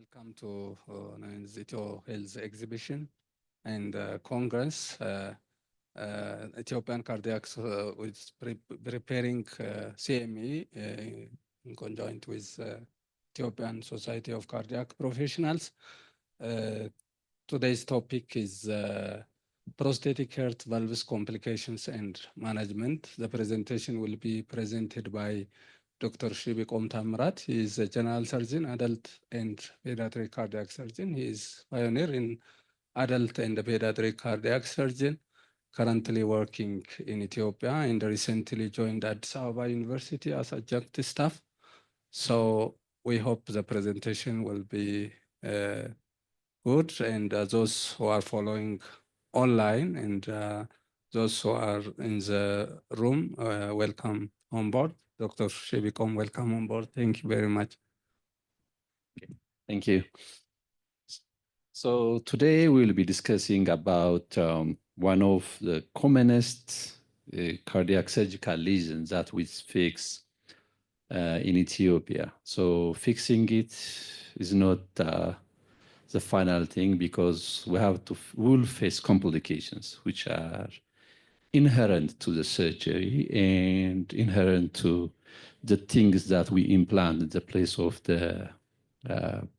Welcome to Ethio Health Exhibition and Congress. Ethiopian Cardiacs is preparing CME in conjoint with Ethiopian Society of Cardiac Professionals. Today's topic is prosthetic heart valves complications and management. The presentation will be presented by Dr. Shibikom Tamirat. He is a general surgeon, adult and pediatric cardiac surgeon. He is pioneer in adult and pediatric cardiac surgeon, currently working in Ethiopia and recently joined Addis Ababa University as adjunct staff. So we hope the presentation will be good, and those who are following online and those who are in the room, welcome on board. Dr. Shibikom, welcome on board. Thank you very much. Thank you. So today we will be discussing about one of the commonest cardiac surgical lesions that we fix in Ethiopia. So fixing it is not the final thing, because we will face complications which are inherent to the surgery and inherent to the things that we implant in the place of the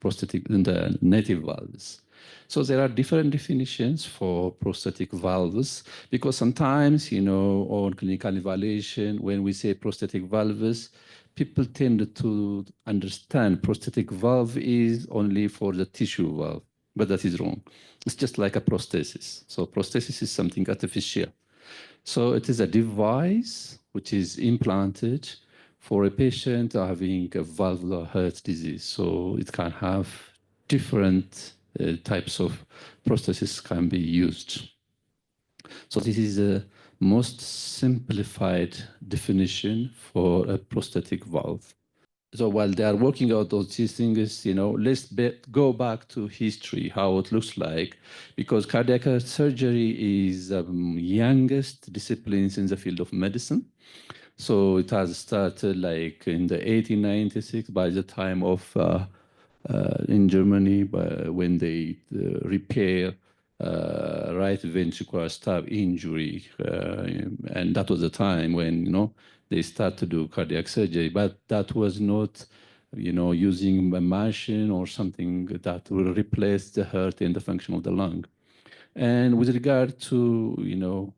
prosthetic in the native valves. So there are different definitions for prosthetic valves, because sometimes, on clinical evaluation, when we say prosthetic valves, people tend to understand prosthetic valve is only for the tissue valve, but that is wrong. It's just like a prosthesis. So prosthesis is something artificial. So it is a device which is implanted for a patient having a valvular heart disease. So it can have different types of prosthesis can be used. So this is the most simplified definition for a prosthetic valve. So while they are working out these things, let's go back to history, how it looks like, because cardiac surgery is the youngest disciplines in the field of medicine. So it has started like in the 1896 by the time of in Germany, when they repair right ventricular stab injury, and that was the time when they start to do cardiac surgery, but that was not using a machine or something that will replace the heart and the function of the lung. And with regard to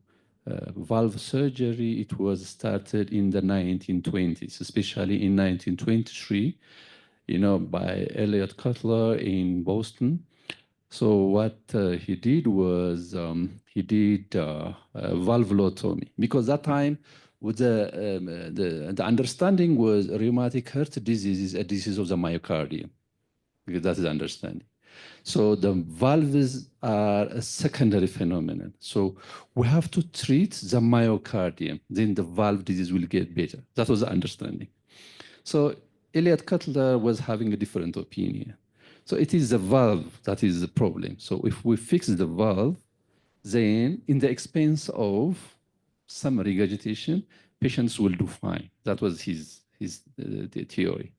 valve surgery, it was started in the 1920s, especially in 1923, by Elliot Cutler in Boston. So what he did was he did valvulotomy, because that time with the understanding was rheumatic heart disease is a disease of the myocardium, because that is understanding. So the valves are a secondary phenomenon. So we have to treat the myocardium, then the valve disease will get better. That was the understanding. So Elliot Cutler was having a different opinion. So it is the valve that is the problem. So if we fix the valve, then in the expense of some regurgitation, patients will do fine. That was his the theory.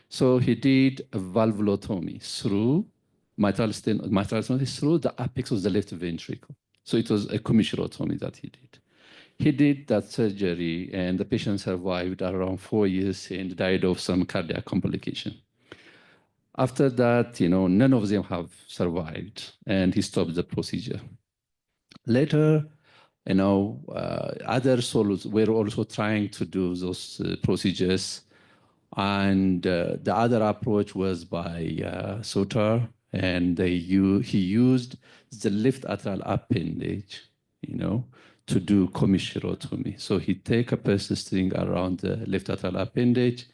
So he did a valvulotomy through mitral stenosis through the apex of the left ventricle. So it was a commissurotomy that he did. He did that surgery, and the patient survived around 4 years and died of some cardiac complication. After that, none of them have survived, and he stopped the procedure. Later, other solos were also trying to do those procedures, and the other approach was by Sutter, and he used the left atrial appendage, to do commissurotomy. So he take a persisting around the left atrial appendage,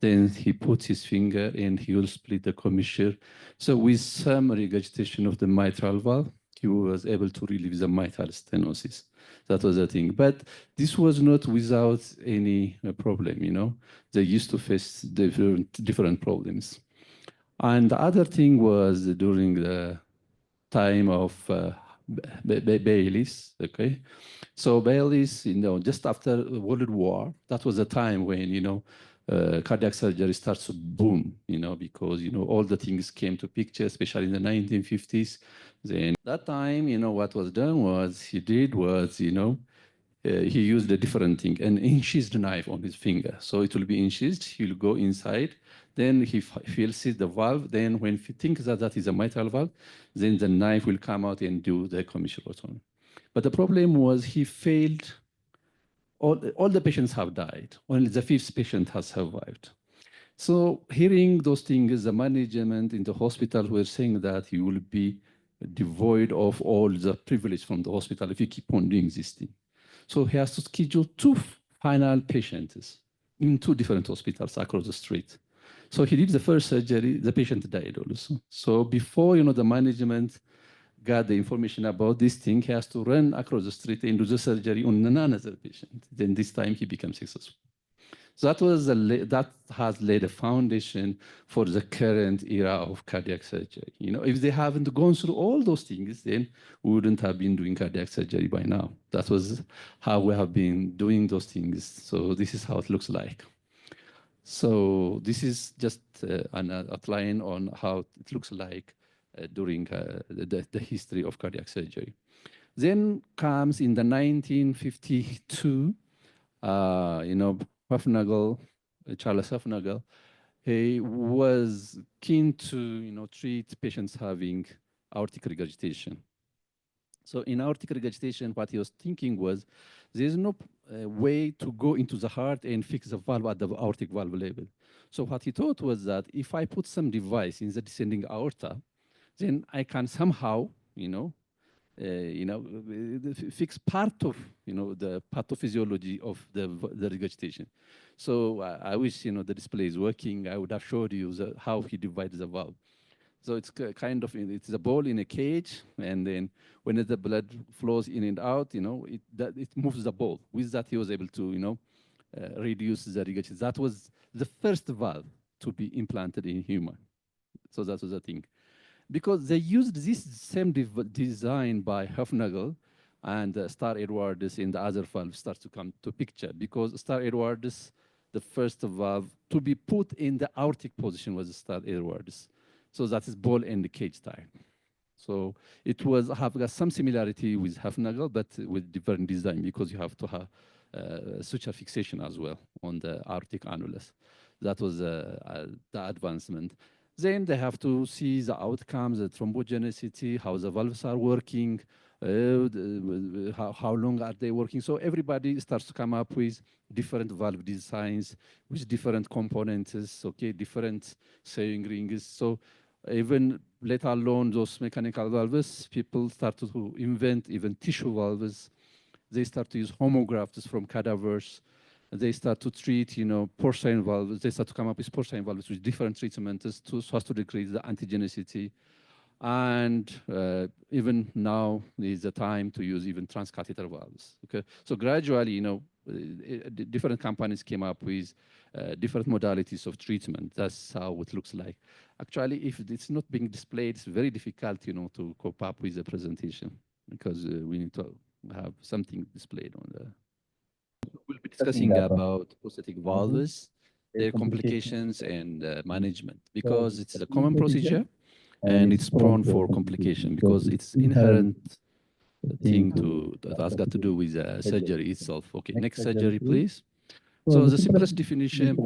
then he put his finger and he will split the commissure. So with some regurgitation of the mitral valve, he was able to relieve the mitral stenosis. That was the thing. But this was not without any problem, They used to face different problems. And the other thing was during the time of Baylis, okay? So Baylis, just after World War, that was a time when, cardiac surgery starts to boom, because, all the things came to picture, especially in the 1950s. Then that time, what was done was, he used a different thing, an incised knife on his finger. So it will be incised, he'll go inside, then he feels the valve, then when he thinks that that is a mitral valve, then the knife will come out and do the commissurotomy. But the problem was he failed. All the patients have died. Only the fifth patient has survived. So hearing those things, the management in the hospital were saying that you will be devoid of all the privilege from the hospital if you keep on doing this thing. So he has to schedule 2 final patients in 2 different hospitals across the street. So he did the first surgery, the patient died also. So before, the management got the information about this thing, he has to run across the street and do the surgery on another patient. Then this time he becomes successful. So that has laid a foundation for the current era of cardiac surgery. If they haven't gone through all those things, then we wouldn't have been doing cardiac surgery by now. That was how we have been doing those things. So this is how it looks like. So this is just an outline on how it looks like during the history of cardiac surgery. Then comes in the 1952, Hufnagel, Charles Hufnagel, he was keen to treat patients having aortic regurgitation. So in aortic regurgitation, what he was thinking was, there's no way to go into the heart and fix the valve at the aortic valve level. So what he thought was that if I put some device in the descending aorta, then I can somehow, fix part of, the pathophysiology of the regurgitation. So I wish, the display is working. I would have showed you how he divides the valve. So it's kind of, it's a ball in a cage, and then when the blood flows in and out, it moves the ball. With that, he was able to, reduce the regurgitation. That was the first valve to be implanted in human. So that was the thing. Because they used this same design by Hufnagel, and Star Edwards in the other valve starts to come to picture, because Star Edwards, the first valve to be put in the aortic position was Star Edwards. So that is ball and cage type. So it have got some similarity with Hufnagel, but with different design, because you have to have suture fixation as well on the aortic annulus. That was the advancement. Then they have to see the outcomes, the thrombogenicity, how the valves are working, how long are they working. So everybody starts to come up with different valve designs, with different components, okay, different sewing rings. So even let alone those mechanical valves, people start to invent even tissue valves. They start to use homografts from cadavers. They start to treat, porcine valves. They start to come up with porcine valves with different treatments so as to decrease the antigenicity. And even now is the time to use even transcatheter valves. Okay, so gradually, different companies came up with different modalities of treatment. That's how it looks like. Actually, if it's not being displayed, it's very difficult, to cope up with the presentation, because we need to have something displayed on the. We'll be discussing about prosthetic valves, their complications and management, because it's a common procedure and it's prone for complication because it's inherent thing that has got to do with surgery itself. Okay, next surgery, please. So the simplest definition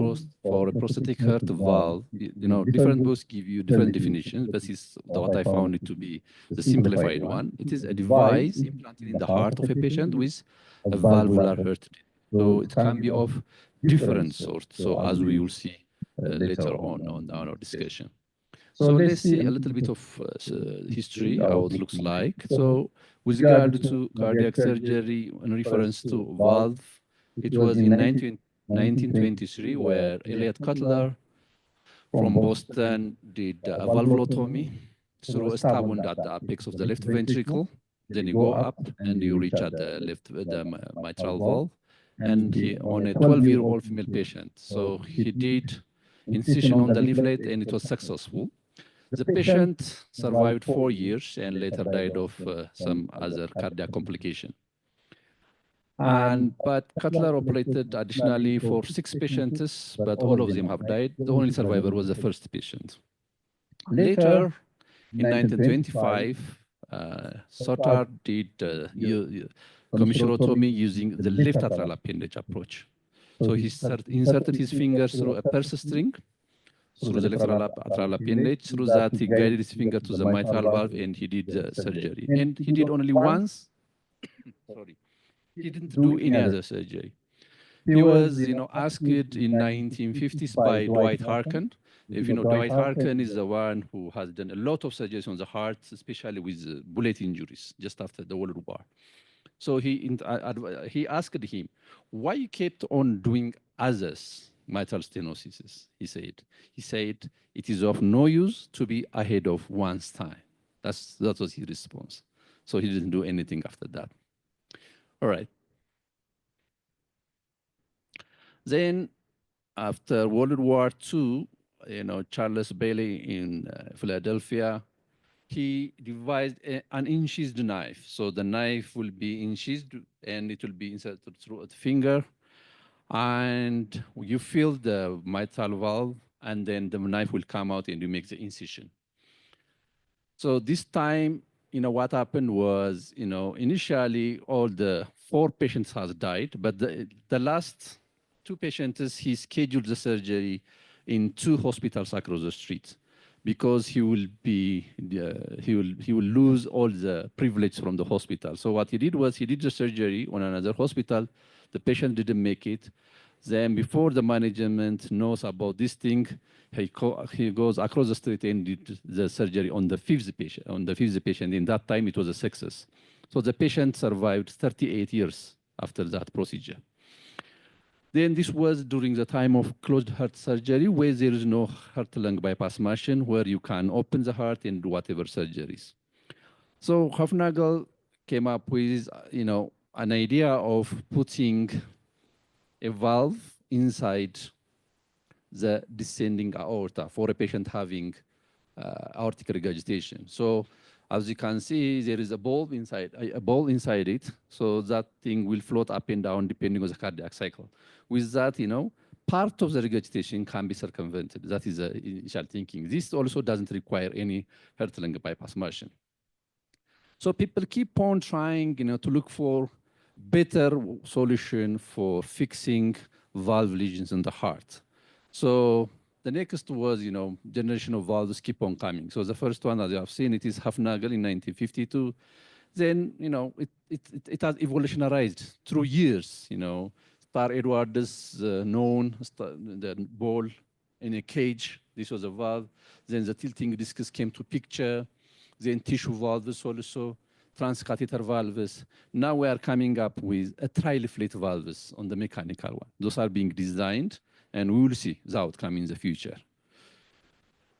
for a prosthetic heart valve, different books give you different definitions, but this is what I found it to be the simplified one. It is a device implanted in the heart of a patient with a valvular heart. So it can be of different sorts. So as we will see later on our discussion. So let's see a little bit of history, how it looks like. So with regard to cardiac surgery in reference to valve, it was in 1923 where Elliot Cutler from Boston did a valvulotomy through a stab wound at the apex of the left ventricle. Then you go up and you reach at the mitral valve, and he on a 12-year-old female patient. So he did incision on the leaflet and it was successful. The patient survived 4 years and later died of some other cardiac complication. But Cutler operated additionally for 6 patients, but all of them have died. The only survivor was the first patient. Later, in 1925, Sotar did commissurotomy using the left lateral appendage approach. So he inserted his fingers through a purse string, through the lateral appendage. Through that, he guided his finger to the mitral valve, and he did the surgery. And he did only once. Sorry, he didn't do any other surgery. He was, asked in 1950s by Dwight Harkin. If you know, Dwight Harkin is the one who has done a lot of surgeries on the heart, especially with bullet injuries just after the World War. So he asked him, why you kept on doing others mitral stenosis? He said, it is of no use to be ahead of one's time. That was his response. So he didn't do anything after that. All right. Then after World War II, Charles Bailey in Philadelphia, he devised an incised knife. So the knife will be incised and it will be inserted through a finger. And you feel the mitral valve, and then the knife will come out and you make the incision. So this time, what happened was, initially all the 4 patients has died, but the last 2 patients, he scheduled the surgery in 2 hospitals across the street because he will lose all the privilege from the hospital. So what he did was he did the surgery on another hospital. The patient didn't make it. Then before the management knows about this thing, he goes across the street and did the surgery on the 5th patient. In that time, it was a success. So the patient survived 38 years after that procedure. Then this was during the time of closed heart surgery, where there is no heart-lung bypass machine, where you can open the heart and do whatever surgeries. So Hofnagel came up with, an idea of putting a valve inside the descending aorta for a patient having aortic regurgitation. So as you can see, there is a ball inside it. So that thing will float up and down depending on the cardiac cycle. With that, part of the regurgitation can be circumvented. That is the initial thinking. This also doesn't require any heart-lung bypass machine. So people keep on trying, to look for better solution for fixing valve lesions in the heart. So the next was, generation of valves keep on coming. So the first one, as you have seen, it is Hofnagel in 1952. Then, it has evolutionized through years, Star Edwards known, the ball in a cage. This was a valve. Then the tilting discs came to picture. Then tissue valves also, transcatheter valves. Now we are coming up with a tri-leaflet valves on the mechanical one. Those are being designed, and we will see the outcome in the future.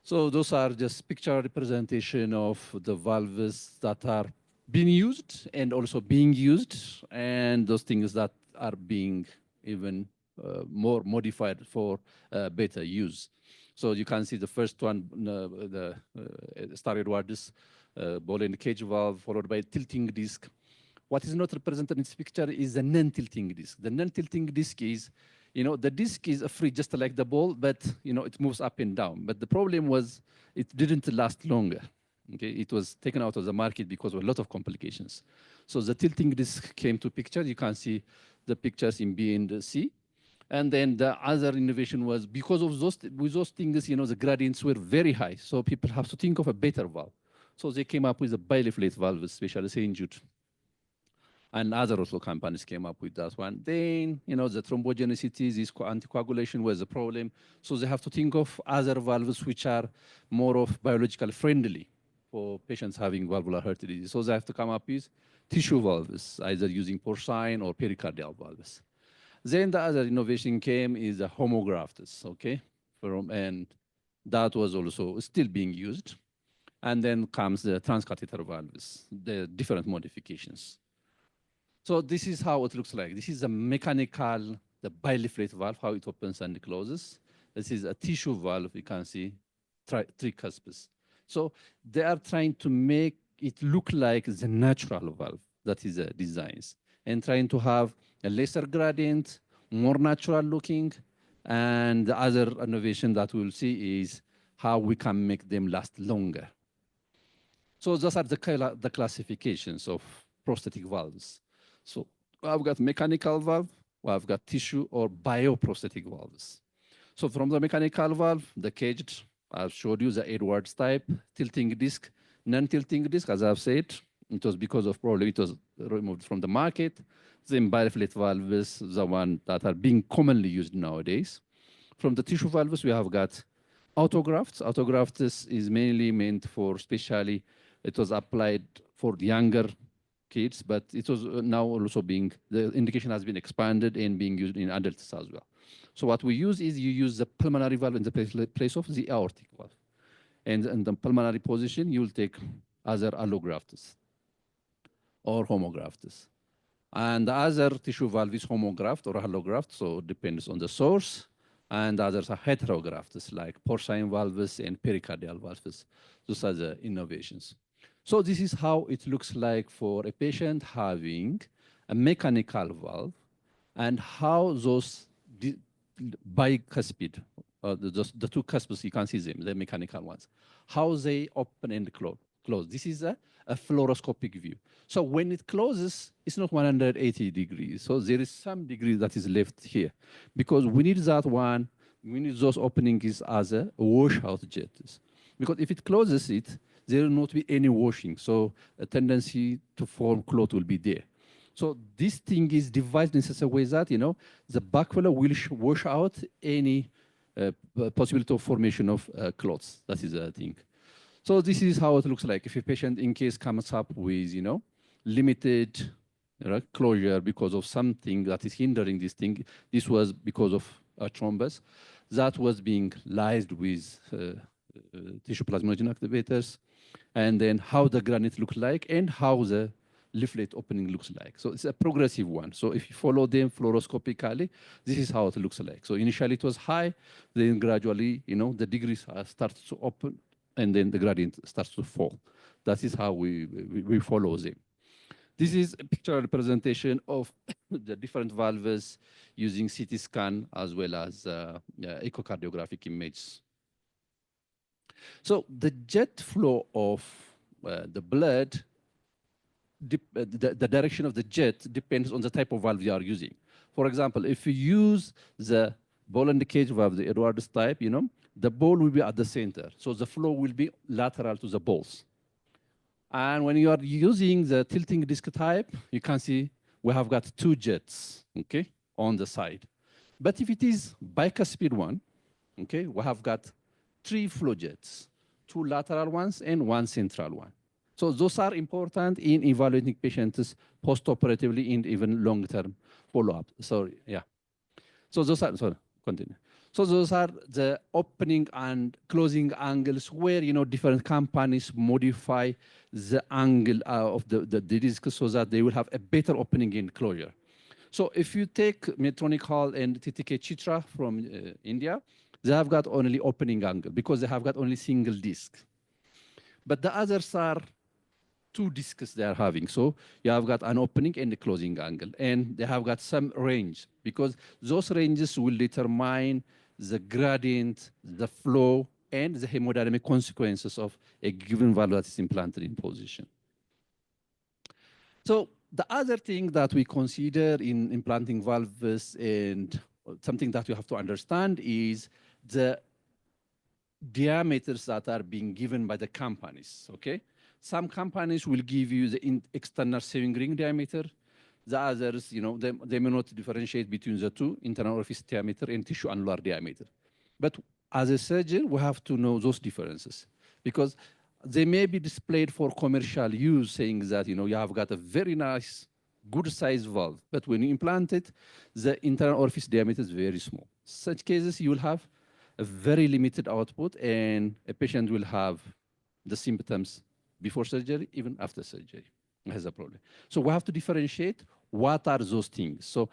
So those are just picture representation of the valves that are being used and also being used, and those things that are being even more modified for better use. So you can see the first one, the Star Edwards ball and cage valve, followed by tilting disc. What is not represented in this picture is the non-tilting disc. The non-tilting disc is, the disc is free just like the ball, but it moves up and down. But the problem was it didn't last longer. Okay, it was taken out of the market because of a lot of complications. So the tilting disc came to picture. You can see the pictures in B and C. And then the other innovation was because of those things, the gradients were very high. So people have to think of a better valve. So they came up with a bileaflet valve, especially St. Jude. And other also companies came up with that one. Then, the thrombogenicity, this anticoagulation was a problem. So they have to think of other valves which are more of biologically friendly for patients having valvular heart disease. So they have to come up with tissue valves, either using porcine or pericardial valves. Then the other innovation came is the homografts, okay? And that was also still being used. And then comes the transcatheter valves, the different modifications. So this is how it looks like. This is a mechanical, the bileaflet valve, how it opens and closes. This is a tissue valve, you can see, tricuspis. So they are trying to make it look like the natural valve that is the designs. and trying to have a lesser gradient, more natural looking. And the other innovation that we'll see is how we can make them last longer. So those are the classifications of prosthetic valves. So I've got mechanical valve, I've got tissue or bioprosthetic valves. So from the mechanical valve, the caged, I've showed you the Edwards type, tilting disc, non-tilting disc, as I've said, it was because of probably it was removed from the market. The biofillet valves, the one that are being commonly used nowadays. From the tissue valves, we have got autografts. Autografts is mainly meant for, especially, it was applied for younger kids, but it was now also being, the indication has been expanded and being used in adults as well. So what we use is you use the pulmonary valve in the place of the aortic valve. And in the pulmonary position, you'll take other allografts or homografts. And the other tissue valve is homograft or allograft, so it depends on the source. And others are heterografts like porcine valves and pericardial valves. Those are the innovations. So this is how it looks like for a patient having a mechanical valve and how those bicuspid, the two cuspids, you can see them, the mechanical ones, how they open and close. This is a fluoroscopic view. So when it closes, it's not 180 degrees. So there is some degree that is left here because we need that one, we need those openings as a washout jets. Because if it closes it, there will not be any washing. So a tendency to form clot will be there. So this thing is devised in such a way that, the backflow will wash out any possibility of formation of clots. That is the thing. So this is how it looks like. If a patient in case comes up with, limited closure because of something that is hindering this thing, this was because of a thrombus that was being lysed with tissue plasminogen activators, and then how the granite looks like and how the leaflet opening looks like. So it's a progressive one. So if you follow them fluoroscopically, this is how it looks like. So initially it was high, then gradually, the degrees start to open, and then the gradient starts to fall. That is how we follow them. This is a pictorial representation of the different valves using CT scan as well as echocardiographic images. So the jet flow of the blood, the direction of the jet depends on the type of valve you are using. For example, if you use the ball and the cage valve, the Edwards type, the ball will be at the center. So the flow will be lateral to the balls. And when you are using the tilting disc type, you can see we have got two jets, okay, on the side. But if it is bicuspid one, okay, we have got three flow jets, two lateral ones and one central one. So those are important in evaluating patients post-operatively and even long-term follow-up. Sorry, yeah. So those are, sorry, continue. So those are the opening and closing angles where, different companies modify the angle of the disc so that they will have a better opening and closure. So if you take Medtronic Hall and TTK Chitra from India, they have got only opening angle because they have got only single disc. But the others are two discs they are having. So you have got an opening and a closing angle. And they have got some range because those ranges will determine the gradient, the flow, and the hemodynamic consequences of a given valve that is implanted in position. So the other thing that we consider in implanting valves and something that you have to understand is the diameters that are being given by the companies, okay? Some companies will give you the external sewing ring diameter. The others, they may not differentiate between the two, internal orifice diameter and tissue annular diameter. But as a surgeon, we have to know those differences because they may be displayed for commercial use, saying that, you have got a very nice, good size valve, but when you implant it, the internal orifice diameter is very small. Such cases, you will have a very limited output and a patient will have the symptoms before surgery, even after surgery, has a problem. So we have to differentiate what are those things. So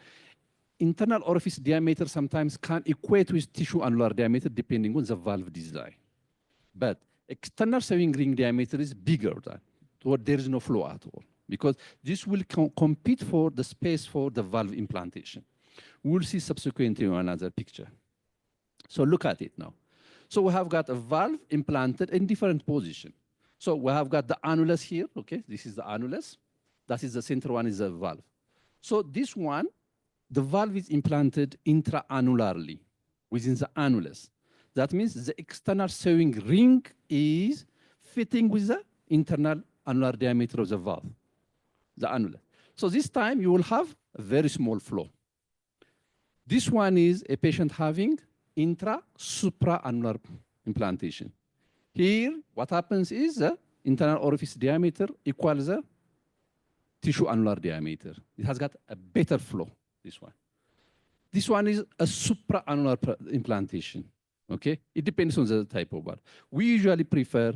internal orifice diameter sometimes can equate with tissue annular diameter depending on the valve design. But external sewing ring diameter is bigger than, or there is no flow at all. because this will compete for the space for the valve implantation. We'll see subsequently in another picture. So look at it now. So we have got a valve implanted in different position. So we have got the annulus here, okay? This is the annulus. That is the center one is the valve. So this one, the valve is implanted intra-annulally within the annulus. That means the external sewing ring is fitting with the internal annular diameter of the valve, the annulus. So this time you will have a very small flow. This one is a patient having intra-supra-annular implantation. Here, what happens is the internal orifice diameter equals the tissue annular diameter. It has got a better flow, this one. This one is a supra-annular implantation, okay? It depends on the type of valve. We usually prefer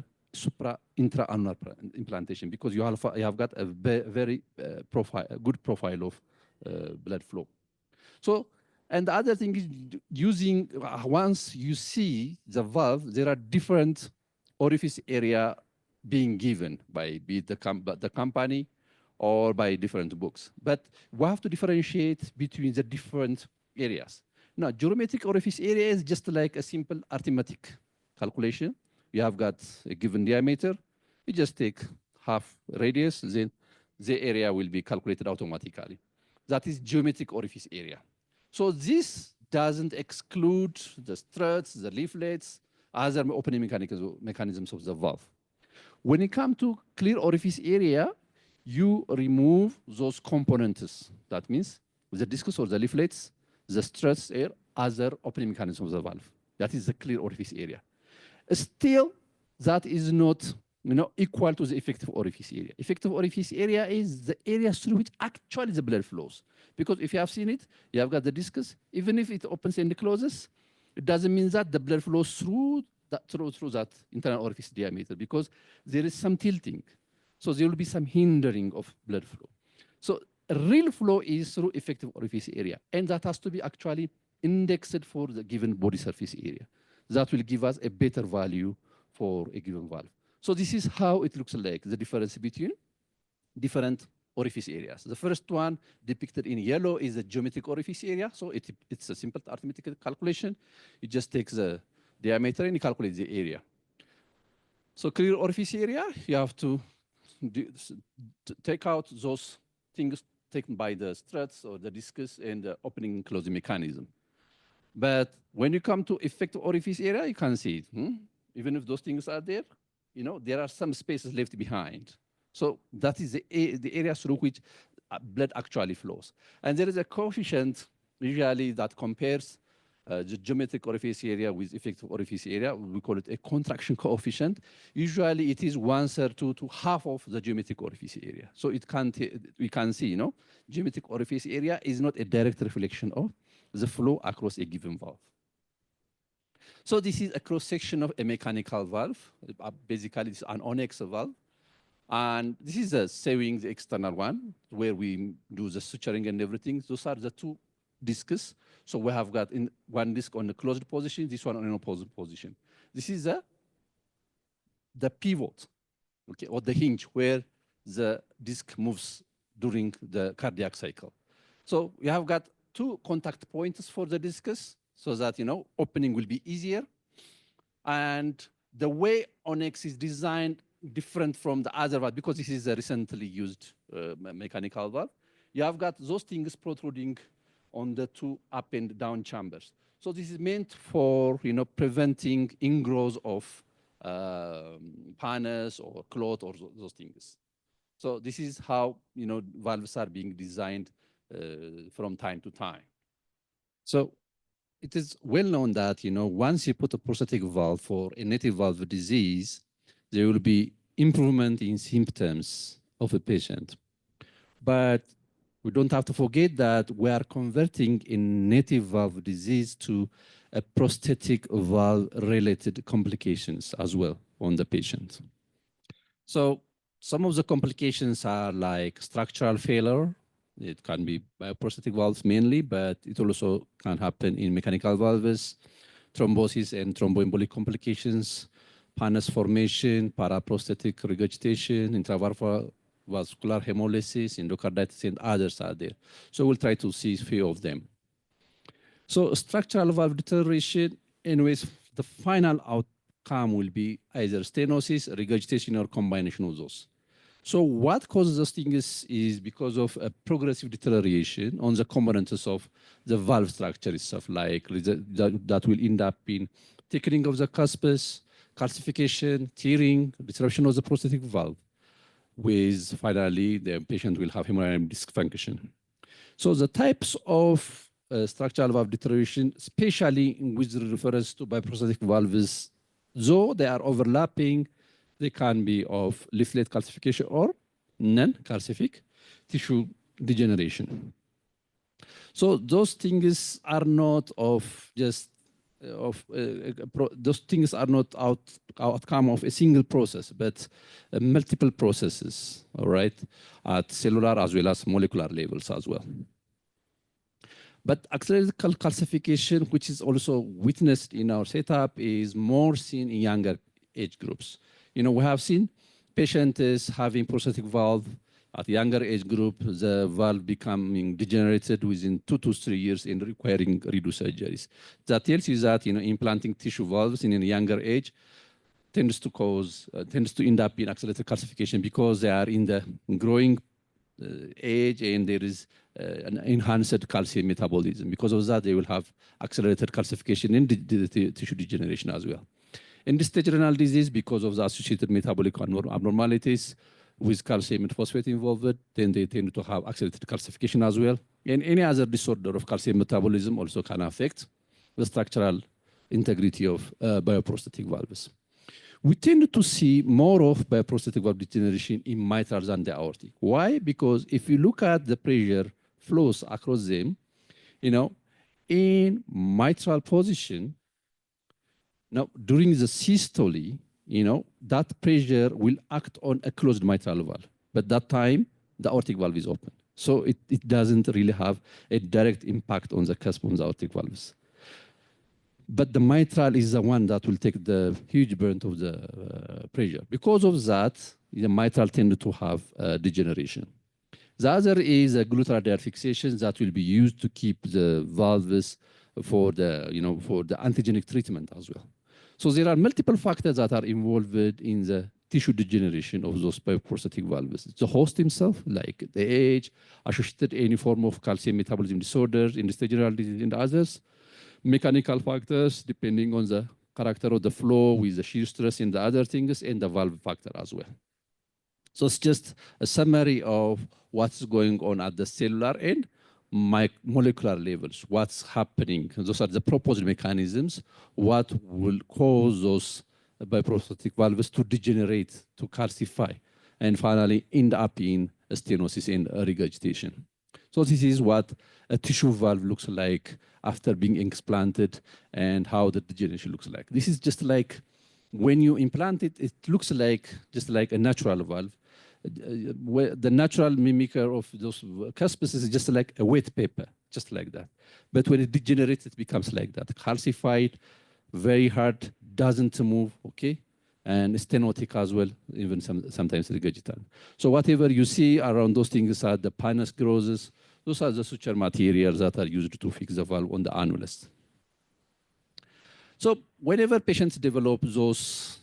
intra-annular implantation because you have got a very good profile of blood flow. So, and the other thing is using, once you see the valve, there are different orifice area being given by be it the company or by different books. But we have to differentiate between the different areas. Now, geometric orifice area is just like a simple arithmetic calculation. You have got a given diameter. You just take half radius, then the area will be calculated automatically. That is geometric orifice area. So this doesn't exclude the struts, the leaflets, other opening mechanisms of the valve. When it comes to clear orifice area, you remove those components. That means the discus or the leaflets, the struts, or other opening mechanisms of the valve. That is the clear orifice area. Still, that is not equal to the effective orifice area. Effective orifice area is the area through which actually the blood flows. Because if you have seen it, you have got the discus. Even if it opens and closes, it doesn't mean that the blood flows through that internal orifice diameter because there is some tilting. So there will be some hindering of blood flow. So real flow is through effective orifice area. And that has to be actually indexed for the given body surface area. That will give us a better value for a given valve. So this is how it looks like, the difference between different orifice areas. The first one depicted in yellow is the geometric orifice area. So it's a simple arithmetic calculation. You just take the diameter and you calculate the area. So clear orifice area, you have to take out those things taken by the struts or the discus and the opening and closing mechanism. But when you come to effective orifice area, you can see it. Even if those things are there, there are some spaces left behind. So that is the area through which blood actually flows. And there is a coefficient usually that compares the geometric orifice area with effective orifice area. We call it a contraction coefficient. Usually it is 1/3 to half of the geometric orifice area. So we can see, geometric orifice area is not a direct reflection of the flow across a given valve. So this is a cross-section of a mechanical valve. Basically, it's an onyx valve. And this is the sewing, the external one, where we do the suturing and everything. Those are the two discs. So we have got one disc on the closed position, this one on an opposite position. This is the pivot, okay, or the hinge where the disc moves during the cardiac cycle. So we have got two contact points for the discus so that, opening will be easier. And the way onyx is designed different from the other valve, because this is a recently used mechanical valve, you have got those things protruding on the two up and down chambers. So this is meant for, preventing ingrowth of pannus or clot or those things. So this is how, valves are being designed from time to time. So it is well known that, once you put a prosthetic valve for a native valve disease, there will be improvement in symptoms of a patient. But we don't have to forget that we are converting a native valve disease to a prosthetic valve-related complications as well on the patient. So some of the complications are like structural failure. It can be bioprosthetic valves mainly, but it also can happen in mechanical valves, thrombosis and thromboembolic complications, pannus formation, paraprosthetic regurgitation, intravalvular vascular hemolysis, endocarditis, and others are there. So we'll try to see a few of them. So structural valve deterioration, anyways, the final outcome will be either stenosis, regurgitation, or combination of those. So what causes those things is because of a progressive deterioration on the components of the valve structure itself, like that will end up in thickening of the cuspus, calcification, tearing, disruption of the prosthetic valve, with finally the patient will have hemodynamic dysfunction. So the types of structural valve deterioration, especially with reference to bioprosthetic valves, though they are overlapping, they can be of leaflet calcification or non-calcific tissue degeneration. So those things are not of just those things are not outcome of a single process, but multiple processes, all right, at cellular as well as molecular levels as well. But accelerated calcification, which is also witnessed in our setup, is more seen in younger age groups. You know, we have seen patients having prosthetic valve at younger age group, the valve becoming degenerated within 2 to 3 years and requiring redo surgeries. That tells you that, you know, implanting tissue valves in a younger age tends to end up in accelerated calcification because they are in the growing age and there is an enhanced calcium metabolism. Because of that, they will have accelerated calcification and tissue degeneration as well. In this renal disease, because of the associated metabolic abnormalities with calcium and phosphate involved, then they tend to have accelerated calcification as well. And any other disorder of calcium metabolism also can affect the structural integrity of bioprosthetic valves. We tend to see more of bioprosthetic valve degeneration in mitral than the aortic. Why? Because if you look at the pressure flows across them, you know, in mitral position, now during the systole, you know, that pressure will act on a closed mitral valve. But that time, the aortic valve is open. So it doesn't really have a direct impact on the cusp on the aortic valves. But the mitral is the one that will take the huge burden of the pressure. Because of that, the mitral tend to have degeneration. The other is a glutaradial fixation that will be used to keep the valves for the, you know, for the antigenic treatment as well. So there are multiple factors that are involved in the tissue degeneration of those bioprosthetic valves. The host himself, like the age, associated any form of calcium metabolism disorders, interstitial disease and others, mechanical factors depending on the character of the flow with the shear stress and the other things, and the valve factor as well. So it's just a summary of what's going on at the cellular and molecular levels, what's happening. Those are the proposed mechanisms, what will cause those bioprosthetic valves to degenerate, to calcify, and finally end up in stenosis and regurgitation. So this is what a tissue valve looks like after being implanted and how the degeneration looks like. This is just like when you implant it, it looks like just like a natural valve. The natural mimicker of those cuspes is just like a wet paper, just like that. But when it degenerates, it becomes like that, calcified, very hard, doesn't move, okay? And stenotic as well, even sometimes regurgitant. So whatever you see around those things are the pinous growths. Those are the suture materials that are used to fix the valve on the annulus. So whenever patients develop those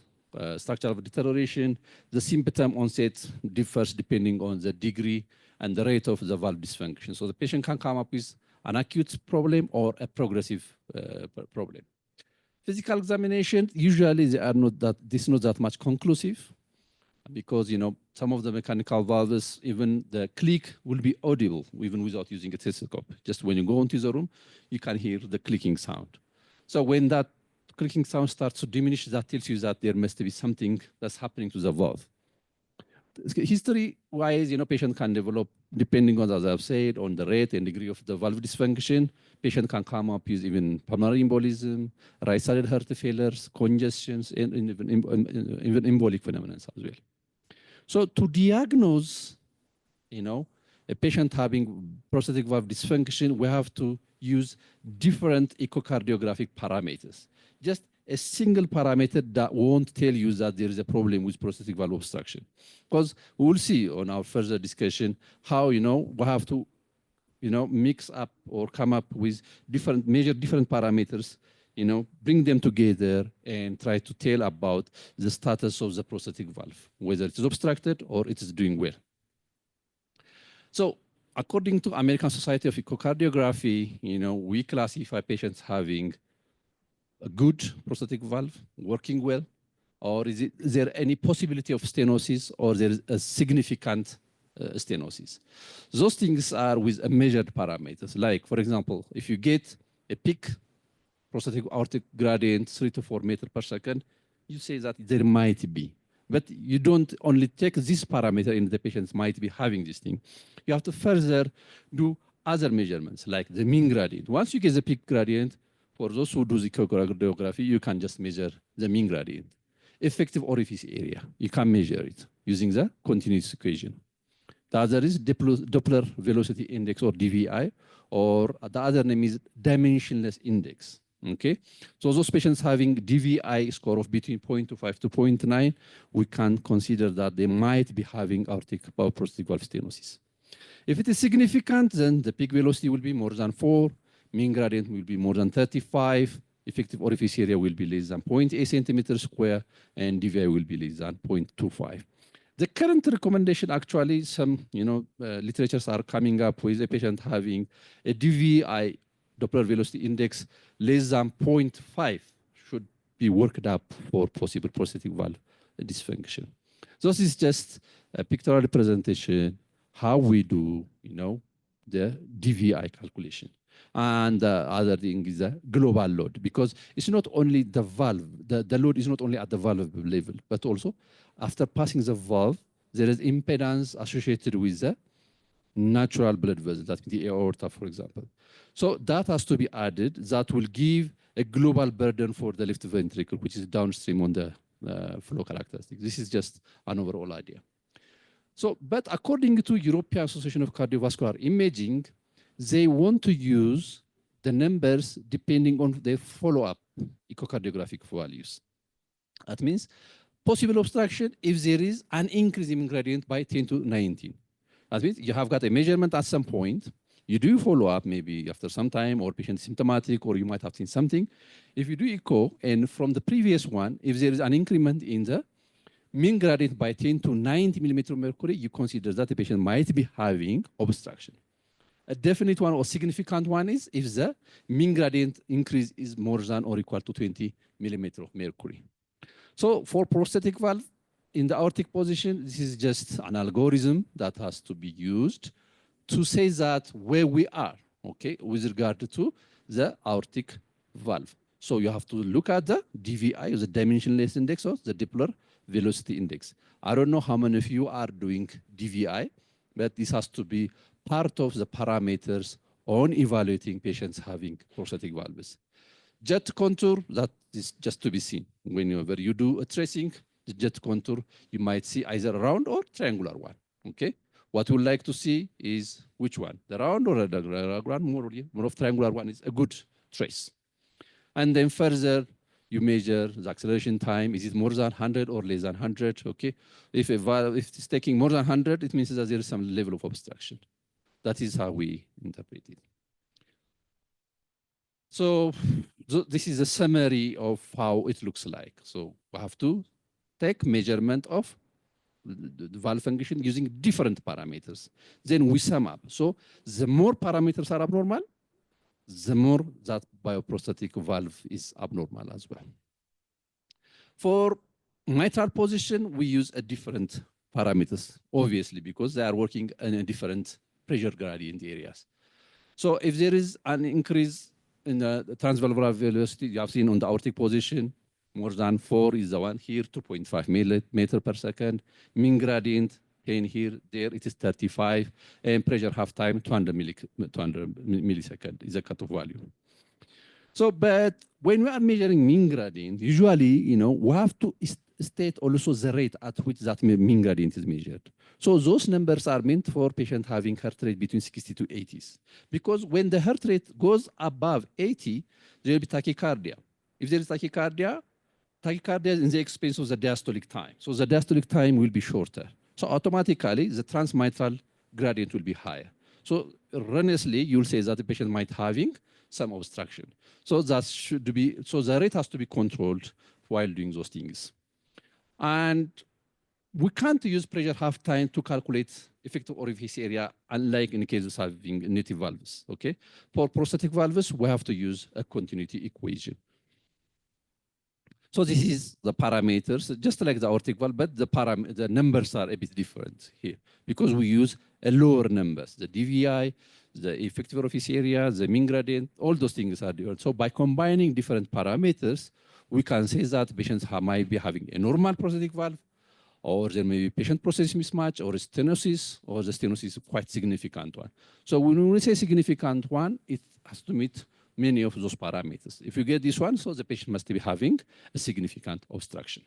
structural deterioration, the symptom onset differs depending on the degree and the rate of the valve dysfunction. So the patient can come up with an acute problem or a progressive problem. Physical examination, usually they are not that much conclusive because, you know, some of the mechanical valves, even the click will be audible even without using a stethoscope. Just when you go into the room, you can hear the clicking sound. So when that clicking sound starts to diminish, that tells you that there must be something that's happening to the valve. History-wise, you know, patient can develop, depending on, as I've said, on the rate and degree of the valve dysfunction, patient can come up with even pulmonary embolism, right-sided heart failures, congestions, and even embolic phenomena as well. So to diagnose, you know, a patient having prosthetic valve dysfunction, we have to use different echocardiographic parameters. Just a single parameter that won't tell you that there is a problem with prosthetic valve obstruction. Because we will see on our further discussion how, we have to, mix up or come up with measure different parameters, bring them together and try to tell about the status of the prosthetic valve, whether it is obstructed or it is doing well. So according to American Society of Echocardiography, we classify patients having a good prosthetic valve working well, or is there any possibility of stenosis, or there is a significant stenosis? Those things are with measured parameters. Like, for example, if you get a peak prosthetic aortic gradient 3 to 4 meters per second, you say that there might be. But you don't only take this parameter in the patients might be having this thing. You have to further do other measurements, like the mean gradient. Once you get the peak gradient, for those who do the echocardiography, you can just measure the mean gradient. Effective orifice area, you can measure it using the continuous equation. The other is Doppler velocity index, or DVI, or the other name is dimensionless index. Okay, so those patients having DVI score of between 0.25 to 0.9, we can consider that they might be having aortic bioprosthetic valve stenosis. If it is significant, then the peak velocity will be more than 4, mean gradient will be more than 35, effective orifice area will be less than 0.8 centimeters square, and DVI will be less than 0.25. The current recommendation, actually, some literatures are coming up with a patient having a DVI, Doppler velocity index, less than 0.5 should be worked up for possible prosthetic valve dysfunction. So this is just a pictorial representation how we do, the DVI calculation. And the other thing is the global load, because it's not only the valve, the load is not only at the valve level, but also after passing the valve, there is impedance associated with the natural blood vessel, that the aorta, for example. So that has to be added. That will give a global burden for the left ventricle, which is downstream on the flow characteristics. This is just an overall idea. So, but according to European Association of Cardiovascular Imaging, they want to use the numbers depending on their follow-up echocardiographic values. That means possible obstruction if there is an increase in gradient by 10 to 19. That means you have got a measurement at some point, you do follow-up maybe after some time, or patient symptomatic, or you might have seen something. If you do echo, and from the previous one, if there is an increment in the mean gradient by 10 to 90 millimeter mercury, you consider that the patient might be having obstruction. A definite one or significant one is if the mean gradient increase is more than or equal to 20 millimeter of mercury. So for prosthetic valve in the aortic position, this is just an algorithm that has to be used to say that where we are, okay, with regard to the aortic valve. So you have to look at the DVI, the dimensionless index, or the Doppler velocity index. I don't know how many of you are doing DVI, but this has to be part of the parameters on evaluating patients having prosthetic valves. Jet contour, that is just to be seen. Whenever you do a tracing, the jet contour, you might see either a round or triangular one, okay? What we like to see is which one, the round or the one, more of triangular one is a good trace. And then further, you measure the acceleration time. Is it more than 100 or less than 100? Okay. If it's taking more than 100, it means that there is some level of obstruction. That is how we interpret it. So this is a summary of how it looks like. So we have to take measurement of the valve function using different parameters. Then we sum up. So the more parameters are abnormal, the more that bioprosthetic valve is abnormal as well. For mitral position, we use a different parameters, obviously, because they are working in a different pressure gradient areas. So if there is an increase in the transvalvular velocity, you have seen on the aortic position, more than 4 is the one here, 2.5 millimeter per second. Mean gradient, 10 here, there it is 35, and pressure half time, 200 millisecond is a cutoff value. So, but when we are measuring mean gradient, usually, we have to state also the rate at which that mean gradient is measured. So those numbers are meant for patient having heart rate between 60 to 80s. Because when the heart rate goes above 80, there will be tachycardia. If there is tachycardia, tachycardia in the expense of the diastolic time. So the diastolic time will be shorter. So automatically, the transmitral gradient will be higher. So erroneously, you'll say that the patient might having some obstruction. So that should be, so the rate has to be controlled while doing those things. And we can't use pressure half time to calculate effective orifice area, unlike in cases having native valves, okay? For prosthetic valves, we have to use a continuity equation. So this is the parameters, just like the aortic valve, but the numbers are a bit different here because we use a lower numbers, the DVI, the effective orifice area, the mean gradient, all those things are different. So by combining different parameters, we can say that patients might be having a normal prosthetic valve, or there may be patient prosthesis mismatch, or stenosis, or the stenosis is quite significant one. So when we say significant one, it has to meet many of those parameters. If you get this one, so the patient must be having a significant obstruction.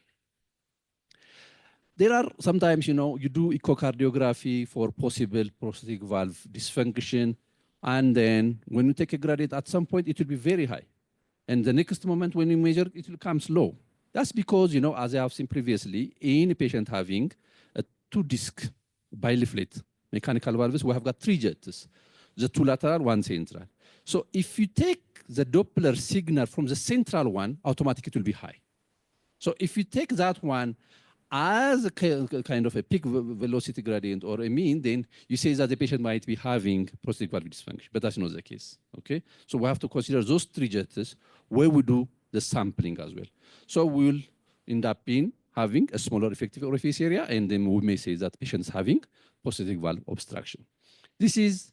There are sometimes, you do echocardiography for possible prosthetic valve dysfunction, and then when you take a gradient, at some point it will be very high. And the next moment when you measure, it will come low. That's because, as I have seen previously, in a patient having a 2-disc bileaflet mechanical valves, we have got 3 jets, the 2 lateral, 1 central. So if you take the Doppler signal from the central one, automatically it will be high. So if you take that one as a kind of a peak velocity gradient or a mean, then you say that the patient might be having prosthetic valve dysfunction, but that's not the case, okay? So we have to consider those 3 jets where we do the sampling as well. So we'll end up in having a smaller effective orifice area, and then we may say that patient is having prosthetic valve obstruction. This is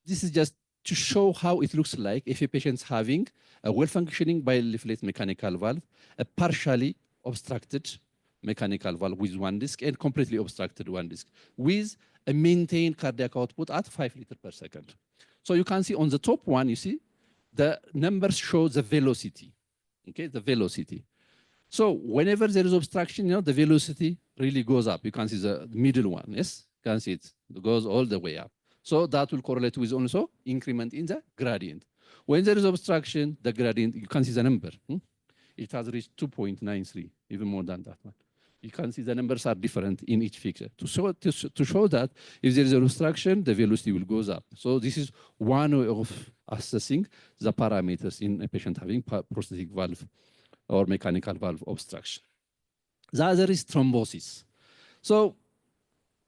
just to show how it looks like if a patient is having a well-functioning bileaflet mechanical valve, a partially obstructed mechanical valve with 1 disc and completely obstructed 1 disc with a maintained cardiac output at 5 liters per second. So you can see on the top one, you see the numbers show the velocity, okay, the velocity. So whenever there is obstruction, the velocity really goes up. You can see the middle one, yes? You can see it goes all the way up. So that will correlate with also increment in the gradient. When there is obstruction, the gradient, you can see the number. It has reached 2.93, even more than that one. You can see the numbers are different in each fixture. To show that if there is an obstruction, the velocity will go up. So this is one way of assessing the parameters in a patient having prosthetic valve or mechanical valve obstruction. The other is thrombosis. So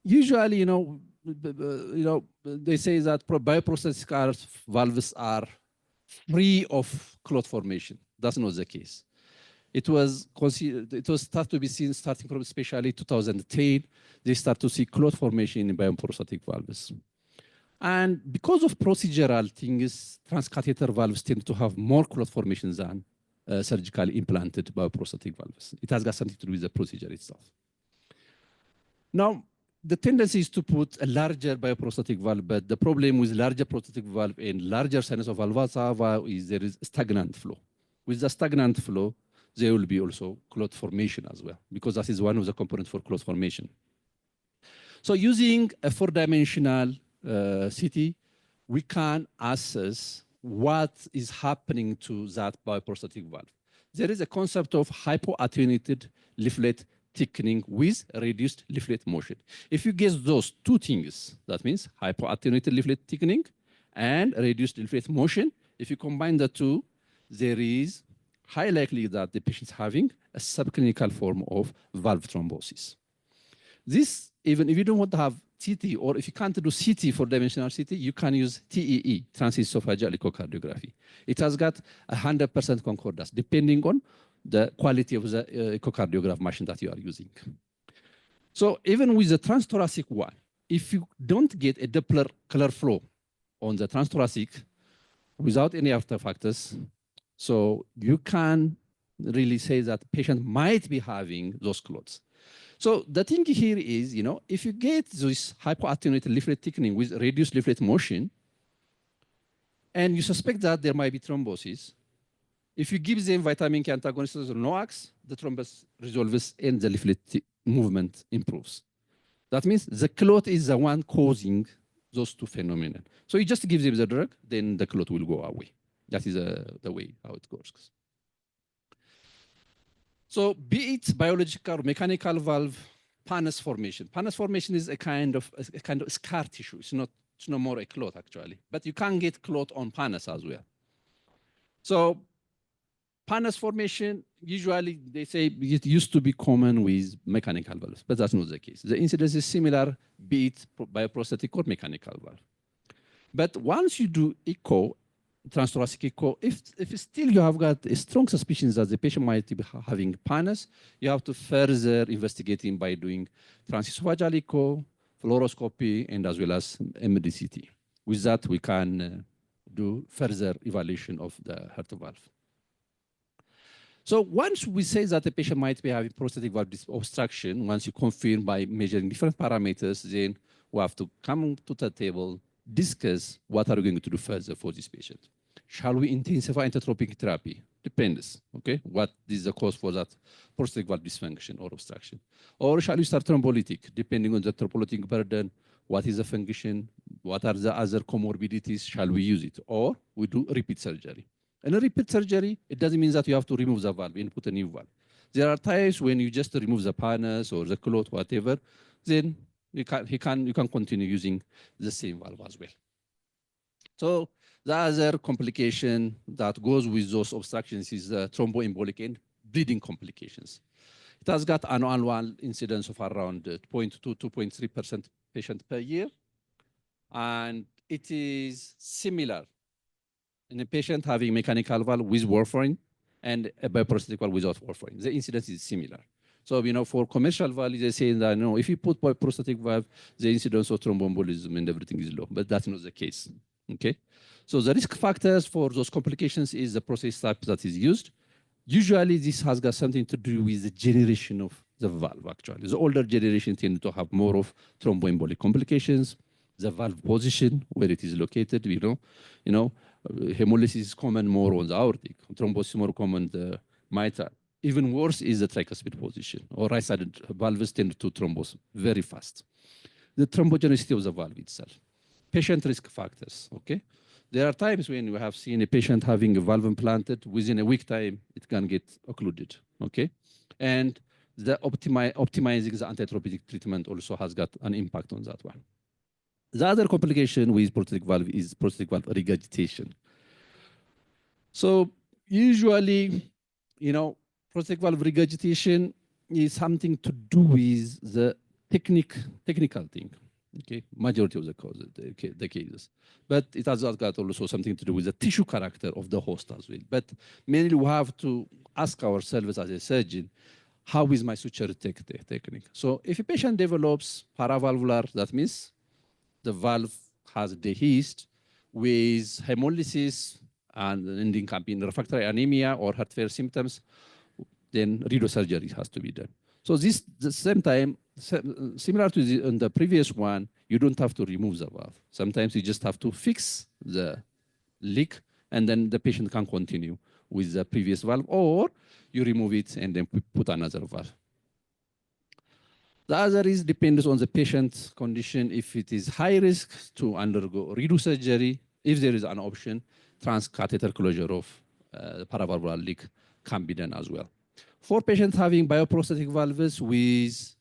usually, they say that bioprosthetic valves are free of clot formation. That's not the case. It was started to be seen starting from especially 2010. They start to see clot formation in bioprosthetic valves. And because of procedural things, transcatheter valves tend to have more clot formation than surgically implanted bioprosthetic valves. It has got something to do with the procedure itself. Now, the tendency is to put a larger bioprosthetic valve, but the problem with larger prosthetic valve and larger sinus of valva is there is stagnant flow. With the stagnant flow, there will be also clot formation as well, because that is one of the components for clot formation. So using a 4-dimensional CT, we can assess what is happening to that bioprosthetic valve. There is a concept of hypoattenuated leaflet thickening with reduced leaflet motion. If you get those 2 things, that means hypoattenuated leaflet thickening and reduced leaflet motion, if you combine the 2, there is high likelihood that the patient is having a subclinical form of valve thrombosis. This, even if you don't want to have CT, or if you can't do CT for dimensional CT, you can use TEE, transesophageal echocardiography. It has got 100% concordance, depending on the quality of the echocardiograph machine that you are using. So even with the transthoracic one, if you don't get a Doppler color flow on the transthoracic without any artifacts, so you can really say that patient might be having those clots. So the thing here is, if you get this hypoattenuated leaflet thickening with reduced leaflet motion, and you suspect that there might be thrombosis, if you give them vitamin K antagonists or NOACs, the thrombus resolves and the leaflet movement improves. That means the clot is the one causing those 2 phenomena. So you just give them the drug, then the clot will go away. That is the way how it goes. So be it biological or mechanical valve, pannus formation. Pannus formation is a kind of scar tissue. It's no more a clot actually, but you can get clot on pannus as well. So pannus formation, usually they say it used to be common with mechanical valves, but that's not the case. The incidence is similar, be it bioprosthetic or mechanical valve. But once you do echo, transthoracic echo, if still you have got a strong suspicion that the patient might be having pannus, you have to further investigating by doing transesophageal echo, fluoroscopy, and as well as MDCT. With that, we can do further evaluation of the heart valve. So once we say that the patient might be having prosthetic valve obstruction, once you confirm by measuring different parameters, then we have to come to the table, discuss what are we going to do further for this patient. Shall we intensify endotropic therapy? Depends, okay? What is the cause for that prosthetic valve dysfunction or obstruction? Or shall we start thrombolytic, depending on the thrombolytic burden, what is the function, what are the other comorbidities, shall we use it? Or we do repeat surgery. And a repeat surgery, it doesn't mean that you have to remove the valve and put a new valve. There are times when you just remove the pannus or the clot, whatever, then you can continue using the same valve as well. So the other complication that goes with those obstructions is thromboembolic and bleeding complications. It has got an annual incidence of around 0.2 to 2.3% patient per year. And it is similar in a patient having mechanical valve with warfarin and a bioprosthetic valve without warfarin. The incidence is similar. So, for commercial valve, they say that, if you put bioprosthetic valve, the incidence of thromboembolism and everything is low, but that's not the case, okay? So the risk factors for those complications is the prosthesis type that is used. Usually this has got something to do with the generation of the valve, actually. The older generation tend to have more of thromboembolic complications, the valve position, where it is located, hemolysis is common more on the aortic, thrombosis more common the mitral. Even worse is the tricuspid position, or right-sided valves tend to thrombose very fast. The thrombogenicity of the valve itself. Patient risk factors, okay? There are times when you have seen a patient having a valve implanted, within a week time, it can get occluded, okay? And the optimizing the antithrombotic treatment also has got an impact on that one. The other complication with prosthetic valve is prosthetic valve regurgitation. So usually, prosthetic valve regurgitation is something to do with the technical thing. Okay, majority of the cases, but it has got also something to do with the tissue character of the host as well. But mainly we have to ask ourselves as a surgeon, how is my suture technique? So if a patient develops paravalvular, that means the valve has dehisced with hemolysis and ending up in refractory anemia or heart failure symptoms, then redo-surgery has to be done. So this, the same time, similar to the previous one, you don't have to remove the valve. Sometimes you just have to fix the leak, and then the patient can continue with the previous valve, or you remove it and then put another valve. The other is depends on the patient's condition. If it is high risk to undergo redo surgery, if there is an option, transcatheter closure of the paravalvular leak can be done as well. For patients having bioprosthetic valves with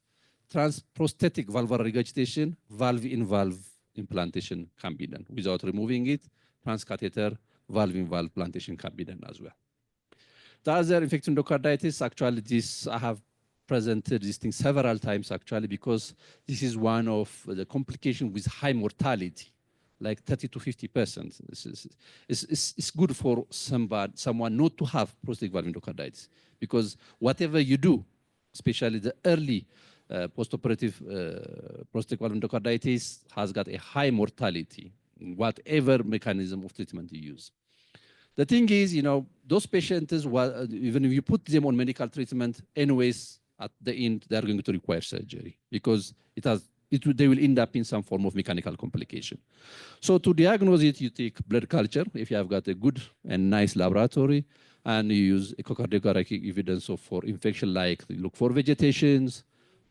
prosthetic valvular regurgitation, valve-in-valve implantation can be done. Without removing it, transcatheter valve-in-valve implantation can be done as well. The other infective endocarditis, actually this I have presented this thing several times actually, because this is one of the complications with high mortality, like 30 to 50%. It's good for someone not to have prosthetic valve endocarditis, because whatever you do, especially the early postoperative prosthetic valve endocarditis has got a high mortality, whatever mechanism of treatment you use. The thing is, those patients, even if you put them on medical treatment, anyways, at the end, they are going to require surgery because they will end up in some form of mechanical complication. So to diagnose it, you take blood culture, if you have got a good and nice laboratory, and you use echocardiographic evidence for infection, like you look for vegetations,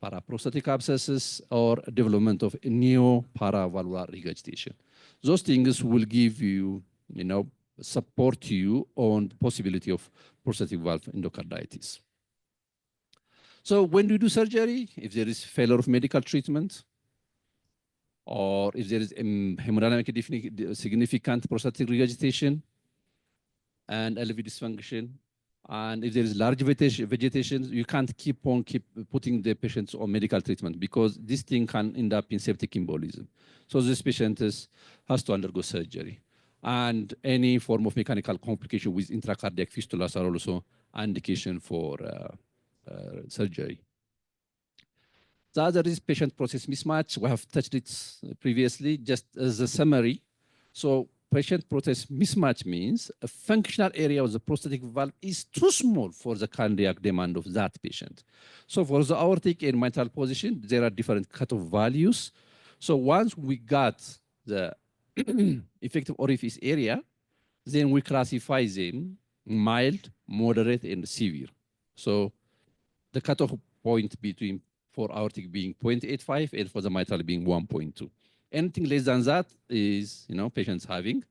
paraprosthetic abscesses, or development of neo-paravalvular regurgitation. Those things will give you, support you on the possibility of prosthetic valve endocarditis. So when we do surgery, if there is failure of medical treatment, or if there is hemodynamic significant prostatic regurgitation and LV dysfunction, and if there is large vegetation, you can't keep putting the patients on medical treatment because this thing can end up in septic embolism. So this patient has to undergo surgery. And any form of mechanical complication with intracardiac fistulas are also an indication for surgery. The other is patient-process mismatch. We have touched it previously, just as a summary. So patient-process mismatch means a functional area of the prosthetic valve is too small for the cardiac demand of that patient. So for the aortic and mitral position, there are different cutoff values. So once we got the effective orifice area, then we classify them mild, moderate, and severe. So the cutoff point between for aortic being 0.85 and for the mitral being 1.2. Anything less than that is, patients having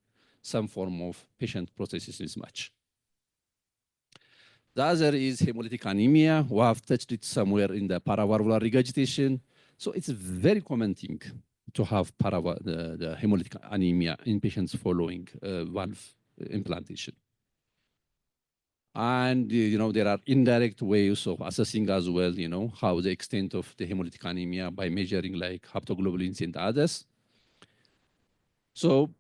some form of patient-prosthesis mismatch. The other is hemolytic anemia. We have touched it somewhere in the paravalvular regurgitation. So it's a very common thing to have the hemolytic anemia in patients following valve implantation. And, there are indirect ways of assessing as well, how the extent of the hemolytic anemia by measuring like haptoglobulins and others. So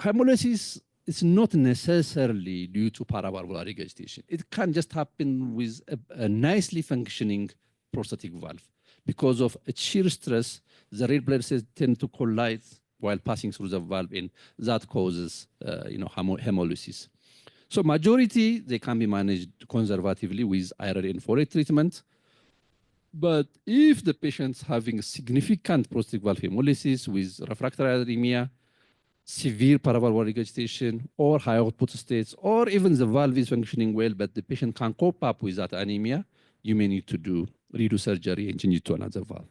hemolysis is not necessarily due to paravalvular regurgitation. It can just happen with a nicely functioning prostatic valve. Because of a shear stress, the red blood cells tend to collide while passing through the valve, and that causes, hemolysis. So majority, they can be managed conservatively with iron and folate treatment. But if the patient's having significant prostatic valve hemolysis with refractory anemia, severe paravalvular regurgitation, or high output states, or even the valve is functioning well, but the patient can't cope up with that anemia, you may need to redo surgery and change it to another valve.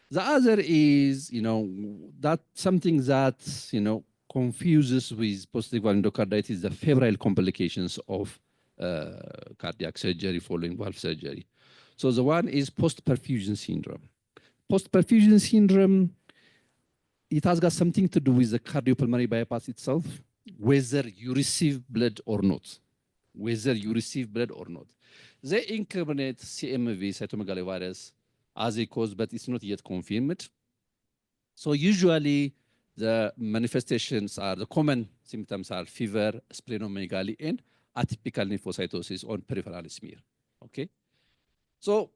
The other is, that something that, confuses with prosthetic valve endocarditis, the febrile complications of cardiac surgery following valve surgery. So the one is post-perfusion syndrome. Post-perfusion syndrome, it has got something to do with the cardiopulmonary bypass itself, whether you receive blood or not. Whether you receive blood or not. They incriminate CMV, cytomegalovirus, as a cause, but it's not yet confirmed. So usually the manifestations are, the common symptoms are fever, splenomegaly, and atypical lymphocytosis on peripheral smear, okay? So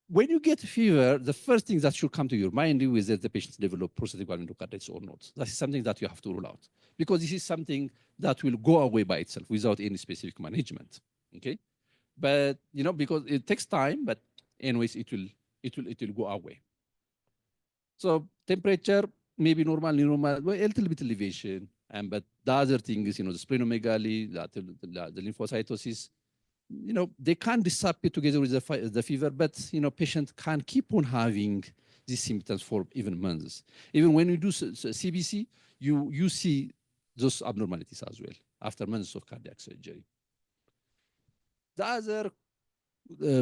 when you get fever, the first thing that should come to your mind is whether the patient develop prosthetic valve endocarditis or not. That is something that you have to rule out, because this is something that will go away by itself without any specific management, okay? But, because it takes time, but anyways, it will go away. So temperature, maybe normal, well, a little bit elevation, but the other thing is, the splenomegaly, the lymphocytosis, they can't disappear together with the fever, but, patient can keep on having these symptoms for even months. Even when you do CBC, you see those abnormalities as well after months of cardiac surgery. The other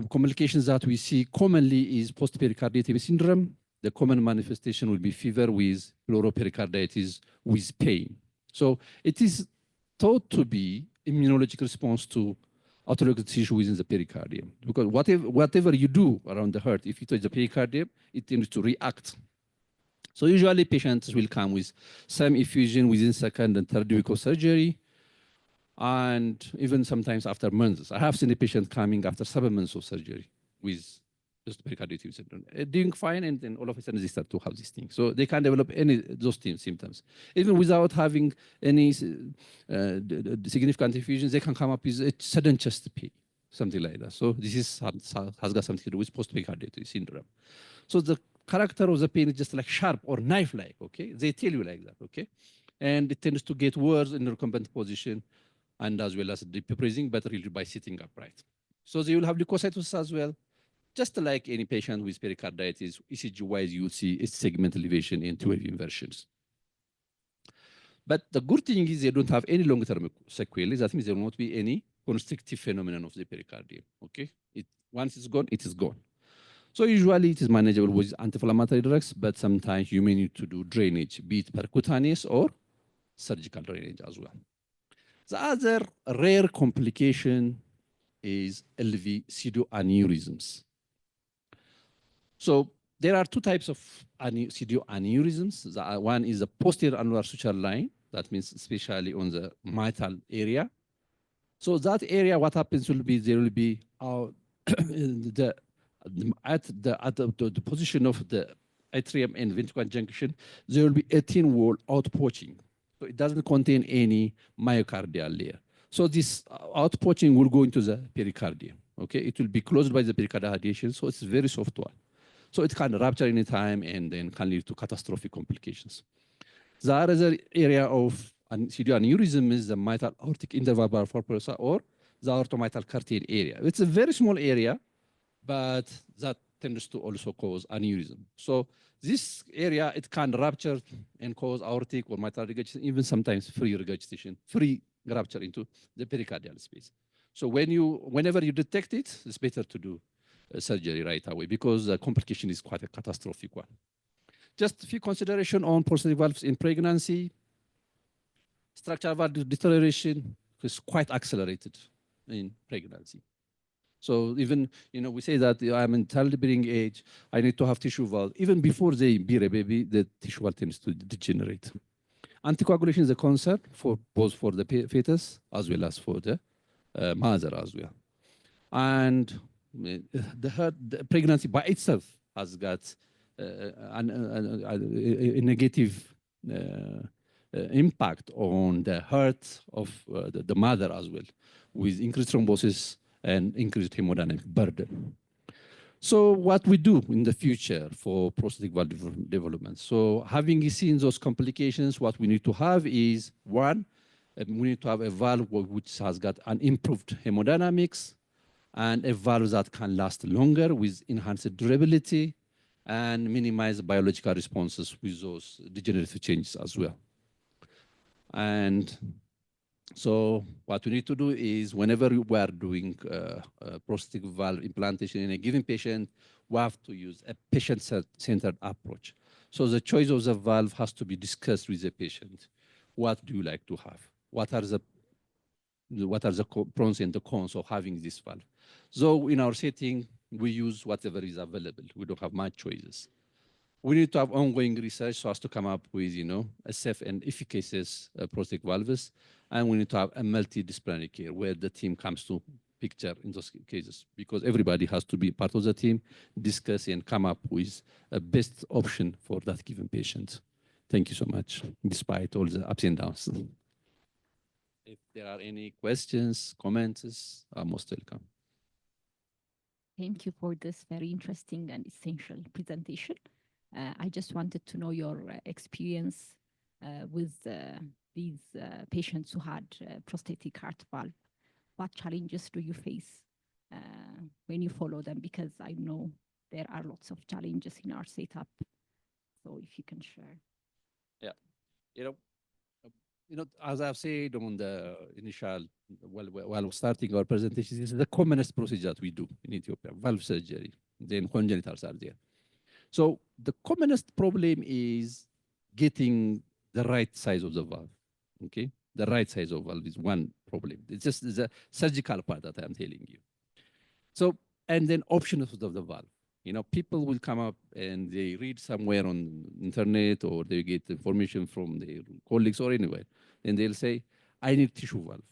complications that we see commonly is postpericardiotomy syndrome. The common manifestation will be fever with pleuropericarditis with pain. So it is thought to be immunologic response to autologous tissue within the pericardium. Because whatever you do around the heart, if you touch the pericardium, it tends to react. So usually patients will come with some effusion within second and third week of surgery, and even sometimes after months. I have seen a patient coming after 7 months of surgery with just pericarditis syndrome, doing fine, and then all of a sudden they start to have these things. So they can develop those symptoms. Even without having any significant effusions, they can come up with a sudden chest pain, something like that. So this has got something to do with post-pericarditis syndrome. So the character of the pain is just like sharp or knife-like, okay? They tell you like that, okay? And it tends to get worse in recumbent position, and as well as deep breathing, but really by sitting upright. So they will have leukocytosis as well. Just like any patient with pericarditis, ECG-wise, you will see a segment elevation and 12 inversions. But the good thing is they don't have any long-term sequelae. That means there will not be any constrictive phenomenon of the pericardium, okay? Once it's gone, it is gone. So usually it is manageable with anti-inflammatory drugs, but sometimes you may need to do drainage, be it percutaneous or surgical drainage as well. The other rare complication is LV pseudoaneurysms. So there are two types of pseudoaneurysms. One is the posterior annular suture line, that means especially on the mitral area. So that area, what happens will be, there will be at the position of the atrium and ventricular junction, there will be a thin wall outpouching. So it doesn't contain any myocardial layer. So this outpouching will go into the pericardium. Okay, it will be closed by the pericardial radiation, so it's a very soft wall. So it can rupture any time and then can lead to catastrophic complications. The other area of pseudoaneurysm is the mitral aortic intervalvular fourth or the aortomitral curtain area. It's a very small area, but that tends to also cause aneurysm. So this area, it can rupture and cause aortic or mitral regurgitation, even sometimes free regurgitation, free rupture into the pericardial space. So whenever you detect it, it's better to do surgery right away because the complication is quite a catastrophic one. Just a few considerations on prosthetic valves in pregnancy. Structural valve deterioration is quite accelerated in pregnancy. So even, we say that I'm in childbearing age, I need to have tissue valve. Even before they bear a baby, the tissue valve tends to degenerate. Anticoagulation is a concern for both for the fetus as well as for the mother as well. And the pregnancy by itself has got a negative impact on the heart of the mother as well, with increased thrombosis and increased hemodynamic burden. So what we do in the future for prosthetic valve development? So having seen those complications, what we need to have is, one, we need to have a valve which has got an improved hemodynamics and a valve that can last longer with enhanced durability and minimize biological responses with those degenerative changes as well. And so what we need to do is whenever we are doing prosthetic valve implantation in a given patient, we have to use a patient-centered approach. So the choice of the valve has to be discussed with the patient. What do you like to have? What are the pros and the cons of having this valve? So in our setting, we use whatever is available. We don't have much choices. We need to have ongoing research so as to come up with, a safe and efficacious prosthetic valves. And we need to have a multidisciplinary care where the team comes to picture in those cases, because everybody has to be part of the team, discuss and come up with a best option for that given patient. Thank you so much, despite all the ups and downs. If there are any questions, comments, are most welcome. Thank you for this very interesting and essential presentation. I just wanted to know your experience with these patients who had prosthetic heart valve. What challenges do you face when you follow them? Because I know there are lots of challenges in our setup. So if you can share. Yeah, as I've said on the initial, while starting our presentation, this is the commonest procedure that we do in Ethiopia, valve surgery. Then congenitals are there. So the commonest problem is getting the right size of the valve, okay? The right size of valve is one problem. It's just the surgical part that I'm telling you. So, and then options of the valve. People will come up and they read somewhere on internet or they get information from their colleagues or anywhere, and they'll say, I need tissue valve.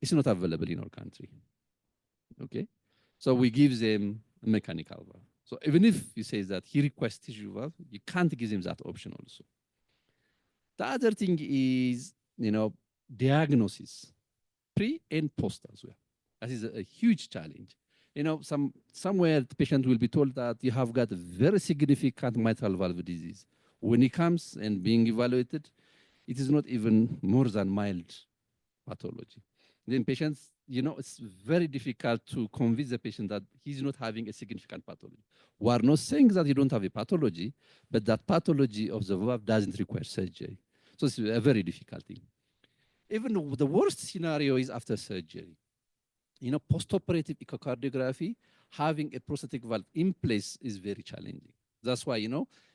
It's not available in our country, okay? So we give them a mechanical valve. So even if he says that he requests tissue valve, you can't give him that option also. The other thing is, diagnosis, pre and post as well. That is a huge challenge. Somewhere the patient will be told that you have got a very significant mitral valve disease. When he comes and being evaluated, it is not even more than mild pathology. Then patients, it's very difficult to convince the patient that he's not having a significant pathology. We are not saying that you don't have a pathology, but that pathology of the valve doesn't require surgery. So it's a very difficult thing. Even the worst scenario is after surgery. Postoperative echocardiography, having a prosthetic valve in place is very challenging. That's why,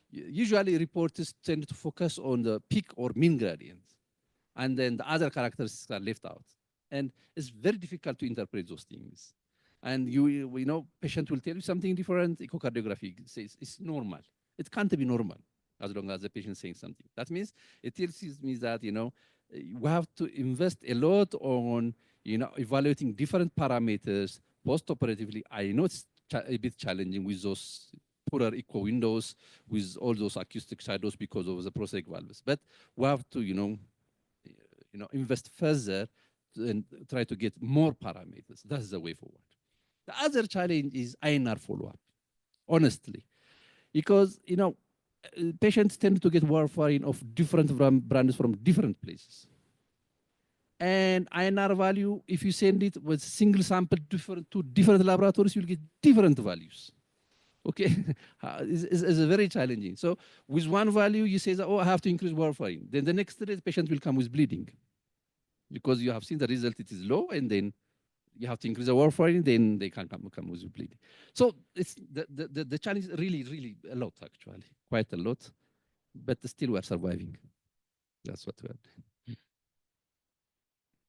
usually reporters tend to focus on the peak or mean gradient, and then the other characteristics are left out. And it's very difficult to interpret those things. And patient will tell you something different. Echocardiography says it's normal. It can't be normal as long as the patient is saying something. That means it tells me that, we have to invest a lot on, evaluating different parameters post-operatively. I know it's a bit challenging with those poorer echo windows, with all those acoustic shadows because of the prosthetic valves. But we have to, invest further and try to get more parameters. That's the way forward. The other challenge is INR follow-up, honestly, because, patients tend to get warfarin of different brands from different places. And INR value, if you send it with single sample to different laboratories, you'll get different values. Okay, it's very challenging. So with one value, you say that, oh, I have to increase warfarin. Then the next day, the patient will come with bleeding because you have seen the result, it is low, and then you have to increase the warfarin, then they can come with bleeding. So it's the challenge is really, really a lot, actually, quite a lot, but still we're surviving. That's what we're doing.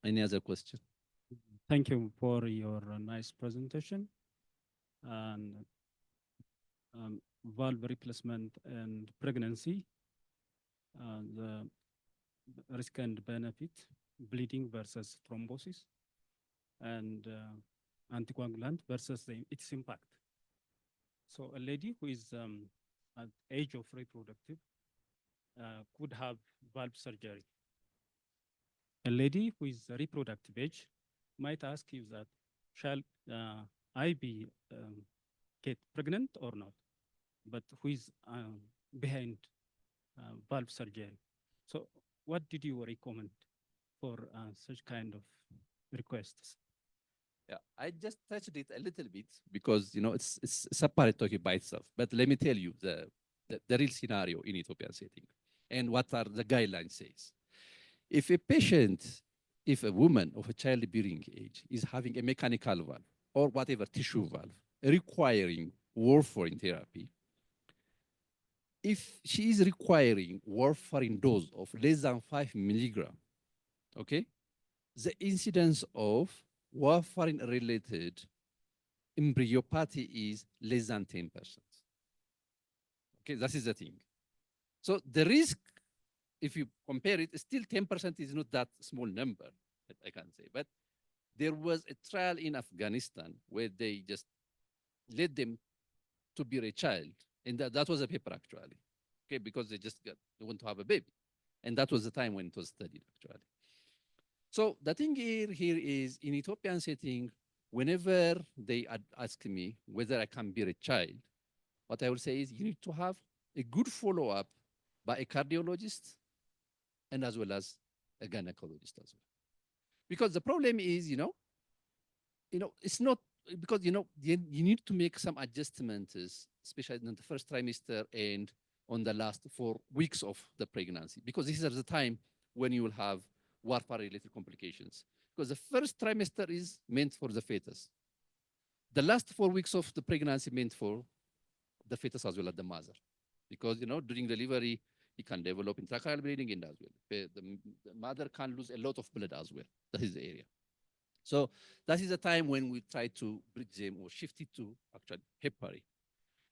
Any other question? Thank you for your nice presentation. And valve replacement and pregnancy, the risk and benefit, bleeding versus thrombosis, and anticoagulant versus its impact. So a lady who is at age of reproductive could have valve surgery. A lady who is reproductive age might ask you that, shall I be get pregnant or not? But who is behind valve surgery? So what did you recommend for such kind of requests? Yeah, I just touched it a little bit because it's separate topic by itself. But let me tell you the real scenario in Ethiopian setting and what are the guidelines says. If a woman of a childbearing age is having a mechanical valve or whatever tissue valve requiring warfarin therapy, if she is requiring warfarin dose of less than 5 milligram, okay, the incidence of warfarin-related embryopathy is less than 10%. Okay, that is the thing. So the risk, if you compare it, still 10% is not that small number, I can say. But there was a trial in Afghanistan where they just let them to bear a child. And that was a paper, actually. Okay, because they want to have a baby. And that was the time when it was studied, actually. So the thing here is, in Ethiopian setting, whenever they ask me whether I can bear a child, what I will say is you need to have a good follow-up by a cardiologist and as well as a gynecologist as well. Because the problem is, it's not, because, you need to make some adjustments, especially in the first trimester and on the last 4 weeks of the pregnancy, because this is the time when you will have warfarin-related complications. Because the first trimester is meant for the fetus. The last 4 weeks of the pregnancy meant for the fetus as well as the mother. Because, during delivery, he can develop intracranial bleeding and as well. The mother can lose a lot of blood as well. That is the area. So that is the time when we try to bridge them or shift it to actually heparin.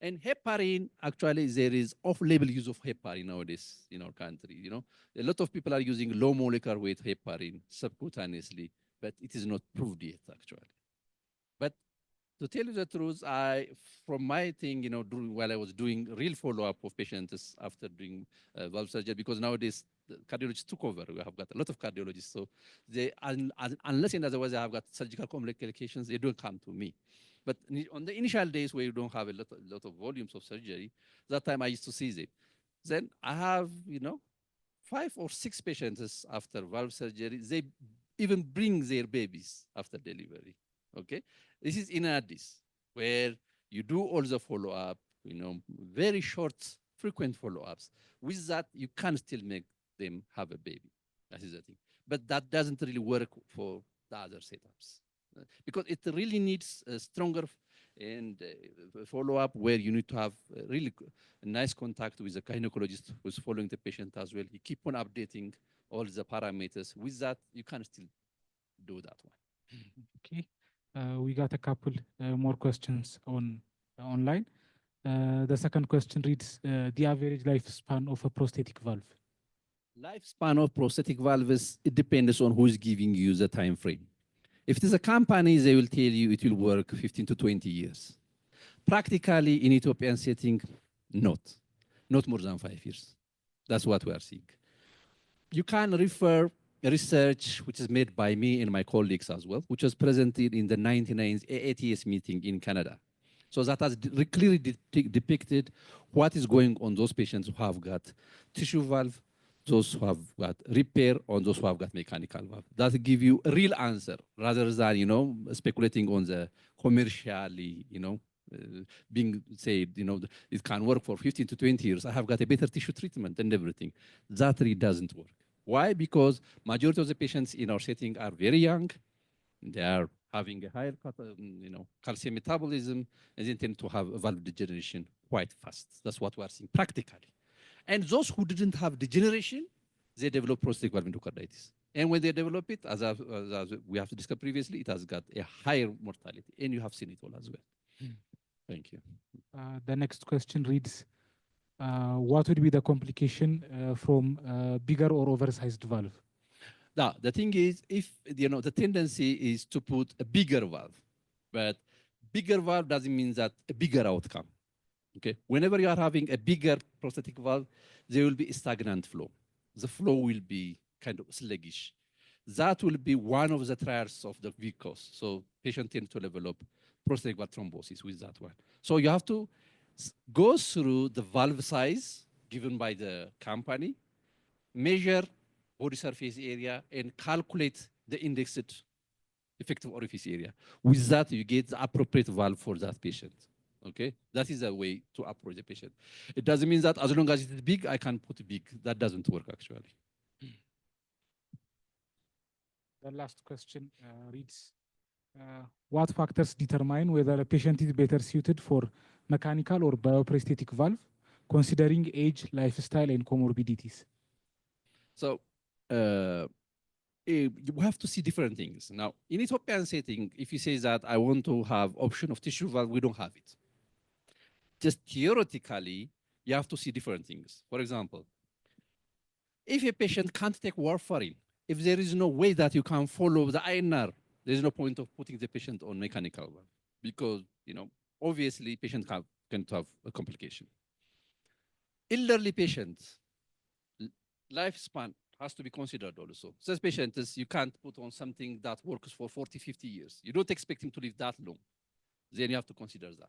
And heparin, actually, there is off-label use of heparin nowadays in our country. A lot of people are using low molecular weight heparin subcutaneously, but it is not proved yet, actually. But to tell you the truth, from my thing, while I was doing real follow-up of patients after doing valve surgery, because nowadays the cardiologists took over. We have got a lot of cardiologists, so they, unless in otherwise they have got surgical complications, they don't come to me. But on the initial days where you don't have a lot of volumes of surgery, that time I used to see them. Then I have, 5 or 6 patients after valve surgery. They even bring their babies after delivery. Okay, this is in Addis, where you do all the follow-up, very short, frequent follow-ups. With that, you can still make them have a baby. That is the thing. but that doesn't really work for the other setups. Because it really needs a stronger and follow-up where you need to have really a nice contact with the gynecologist who's following the patient as well. You keep on updating all the parameters. With that, you can still do that one. Okay, we got a couple more questions on online. The second question reads, the average lifespan of a prosthetic valve. Lifespan of prosthetic valves, it depends on who's giving you the time frame. If it is a company, they will tell you it will work 15 to 20 years. Practically, in Ethiopian setting, not more than 5 years. That's what we are seeing. You can refer research which is made by me and my colleagues as well, which was presented in the 99th AATS meeting in Canada. So that has clearly depicted what is going on those patients who have got tissue valve, those who have got repair, on those who have got mechanical valve. That give you a real answer rather than, you know, speculating on the commercially, you know, being said, you know, it can work for 15 to 20 years. I have got a better tissue treatment and everything. That really doesn't work. Why? Because majority of the patients in our setting are very young. They are having a higher, you know, calcium metabolism, and they tend to have valve degeneration quite fast. That's what we are seeing practically. And those who didn't have degeneration, they develop prosthetic valve endocarditis. And when they develop it, as we have discussed previously, it has got a higher mortality. And you have seen it all as well. Thank you. The next question reads, what would be the complication from bigger or oversized valve? Now, the thing is, if, you know, the tendency is to put a bigger valve, but bigger valve doesn't mean that a bigger outcome. Okay, whenever you are having a bigger prosthetic valve, there will be a stagnant flow. The flow will be kind of sluggish. That will be one of the trials of the VCOS. So patients tend to develop prosthetic valve thrombosis with that one. So you have to go through the valve size given by the company, measure body surface area, and calculate the indexed effective orifice area. With that, you get the appropriate valve for that patient. Okay, that is a way to approach the patient. It doesn't mean that as long as it is big, I can put big. That doesn't work actually. The last question reads, what factors determine whether a patient is better suited for mechanical or bioprosthetic valve, considering age, lifestyle, and comorbidities? So you have to see different things. Now, in Ethiopian setting, if you say that I want to have option of tissue valve, we don't have it. Just theoretically, you have to see different things. For example, if a patient can't take warfarin, if there is no way that you can follow the INR, there's no point of putting the patient on mechanical valve because, you know, obviously patient can have a complication. Elderly patients, lifespan has to be considered also. Such patients, you can't put on something that works for 40, 50 years. You don't expect him to live that long. Then you have to consider that.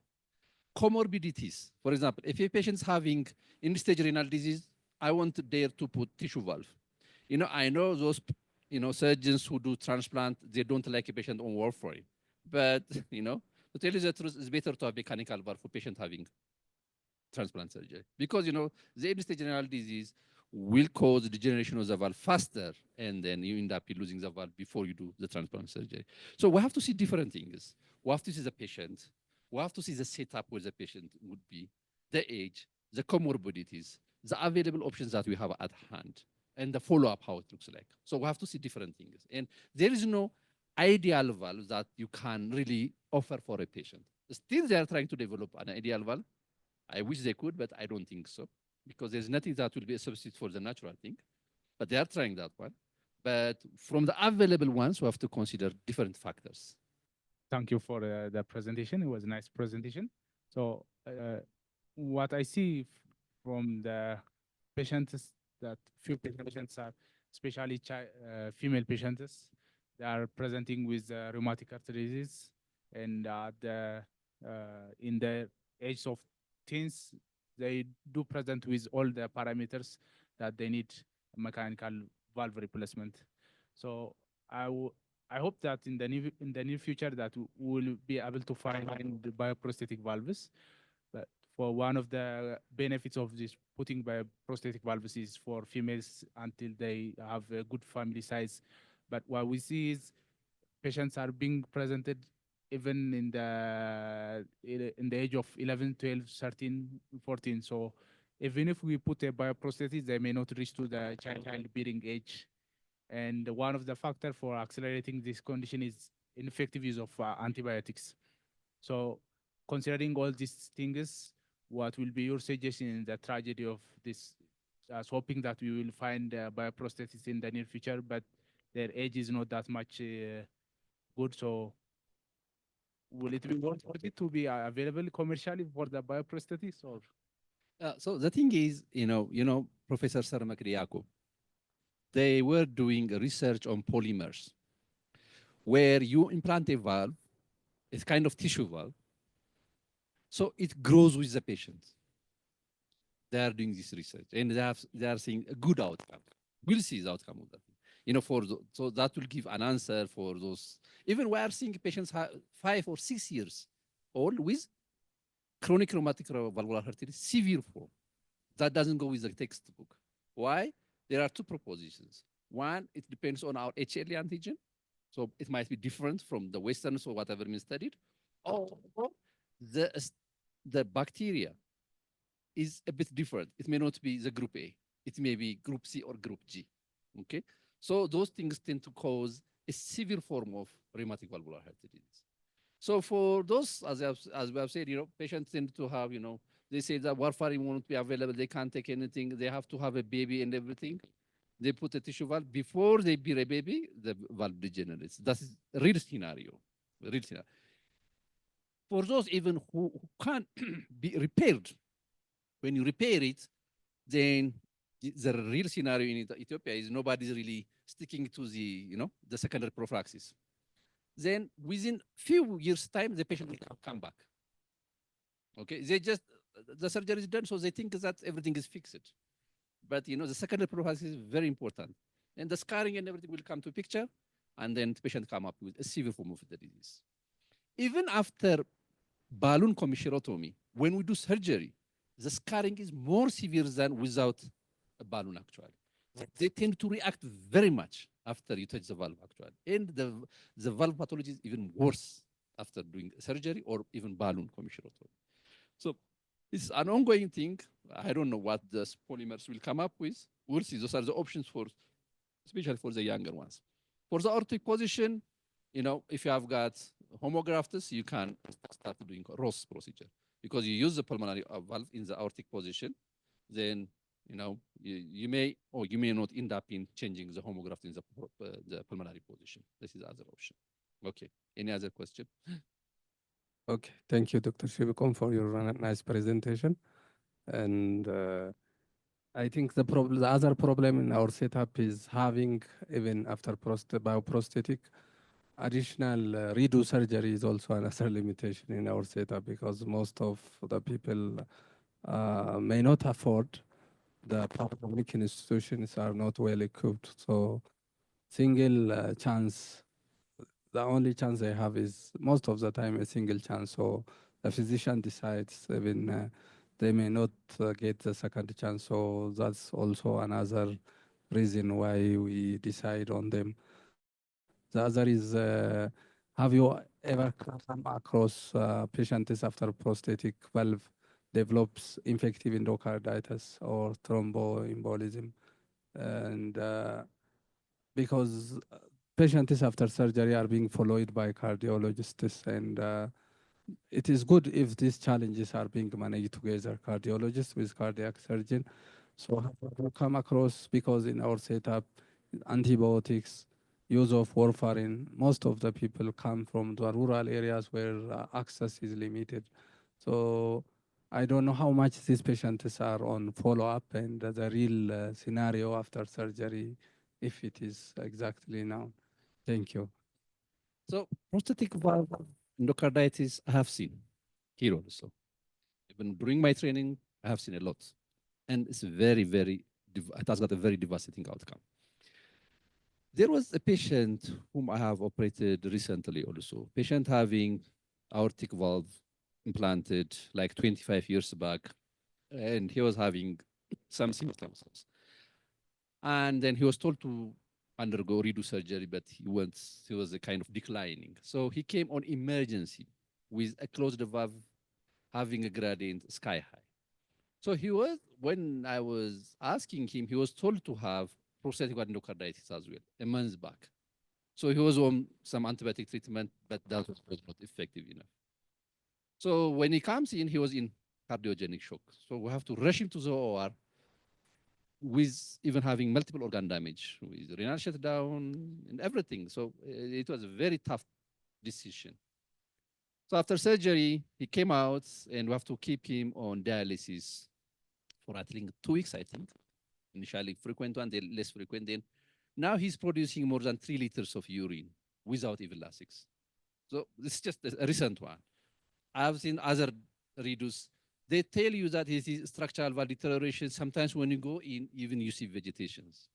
Comorbidities, for example, if a patient is having end-stage renal disease, I want there to put tissue valve. You know, I know those, you know, surgeons who do transplant, they don't like a patient on warfarin. But, you know, to tell you the truth, it's better to have mechanical valve for patient having transplant surgery. Because, you know, the end-stage renal disease will cause degeneration of the valve faster, and then you end up losing the valve before you do the transplant surgery. So we have to see different things. We have to see the patient. We have to see the setup where the patient would be, the age, the comorbidities, the available options that we have at hand, and the follow-up, how it looks like. So we have to see different things. And there is no ideal valve that you can really offer for a patient. Still, they are trying to develop an ideal valve. I wish they could, but I don't think so, because there's nothing that will be a substitute for the natural thing. But they are trying that one. But from the available ones, we have to consider different factors. Thank you for the presentation. It was a nice presentation. So what I see from the patients, that few patients are, especially female patients, they are presenting with rheumatic arthritis, and in the age of teens, they do present with all the parameters that they need mechanical valve replacement. So I hope that in the near future that we will be able to find the bioprosthetic valves. But for one of the benefits of this putting by prosthetic valves is for females until they have a good family size. But what we see is patients are being presented even in the age of 11, 12, 13, 14. So even if we put a bioprosthesis, they may not reach to the childbearing age. And one of the factors for accelerating this condition is ineffective use of antibiotics. So considering all these things, what will be your suggestion in the tragedy of this, hoping that we will find bioprosthetics in the near future, but their age is not that much good. So will it be worth it to be available commercially for the bioprosthetics or? So the thing is, Professor Sarmakri Yakub, they were doing research on polymers, where you implant a valve, it's kind of tissue valve, so it grows with the patient. They are doing this research, and they are seeing a good outcome. We'll see the outcome of that. So that will give an answer for those. Even we are seeing patients 5 or 6 years old with chronic rheumatic valvular arteritis, severe form. That doesn't go with the textbook. Why? There are two propositions. One, it depends on our HLA antigen. So it might be different from the Western or whatever been studied. Or the bacteria is a bit different. It may not be the group A. It may be group C or group G. Okay? So those things tend to cause a severe form of rheumatic valvular heart disease. So for those, as we have said, patients tend to have, they say that warfarin won't be available. They can't take anything. They have to have a baby and everything. They put a tissue valve. Before they bear a baby, the valve degenerates. That is a real scenario. Real scenario. For those even who can't be repaired, when you repair it, then the real scenario in Ethiopia is nobody's really sticking to the secondary prophylaxis. Then within few years' time, the patient will come back. Okay, the surgery is done, so they think that everything is fixed. But the secondary prophylaxis is very important. And the scarring and everything will come to picture, and then the patient come up with a severe form of the disease. Even after balloon commissurotomy, when we do surgery, the scarring is more severe than without a balloon actually. They tend to react very much after you touch the valve actually. And the valve pathology is even worse after doing surgery or even balloon commissurotomy. So it's an ongoing thing. I don't know what the polymers will come up with. We'll see. Those are the options especially for the younger ones. For the aortic position, if you have got homografts, you can start doing Ross procedure because you use the pulmonary valve in the aortic position. Then, you may or you may not end up in changing the homograft in the pulmonary position. This is the other option. Okay. Any other question? Okay, thank you, Dr. Shibikom, for your nice presentation. And I think the other problem in our setup is having, even after bioprosthetic, additional redo surgery is also another limitation in our setup because most of the people may not afford. The public institutions are not well equipped. So single chance, the only chance they have is most of the time a single chance. So the physician decides even they may not get the second chance. So that's also another reason why we decide on them. The other is, have you ever come across patients after prosthetic valve develops infective endocarditis or thromboembolism? And because patients after surgery are being followed by cardiologists, and it is good if these challenges are being managed together, cardiologist with cardiac surgeon. So have you come across, because in our setup, antibiotics, use of warfarin, most of the people come from the rural areas where access is limited. So I don't know how much these patients are on follow-up and the real scenario after surgery, if it is exactly known. Thank you. So prosthetic valve endocarditis, I have seen here also. Even during my training, I have seen a lot. And it's very, it has got a very devastating outcome. There was a patient whom I have operated recently also. Patient having aortic valve implanted like 25 years back, and he was having some symptoms. And then he was told to undergo redo surgery, but he was a kind of declining. So he came on emergency with a closed valve having a gradient sky high. So when I was asking him, he was told to have prosthetic endocarditis as well, a month back. So he was on some antibiotic treatment, but that was not effective enough. So when he comes in, he was in cardiogenic shock. So we have to rush him to the OR with even having multiple organ damage, with renal shutdown and everything. So it was a very tough decision. So after surgery, he came out, and we have to keep him on dialysis for at least 2 weeks, I think. Initially frequent one, then less frequent. Then now he's producing more than 3 liters of urine without even Lasix. So this is just a recent one. I've seen other redos. They tell you that it is structural valve deterioration. Sometimes when you go in, even you see vegetations.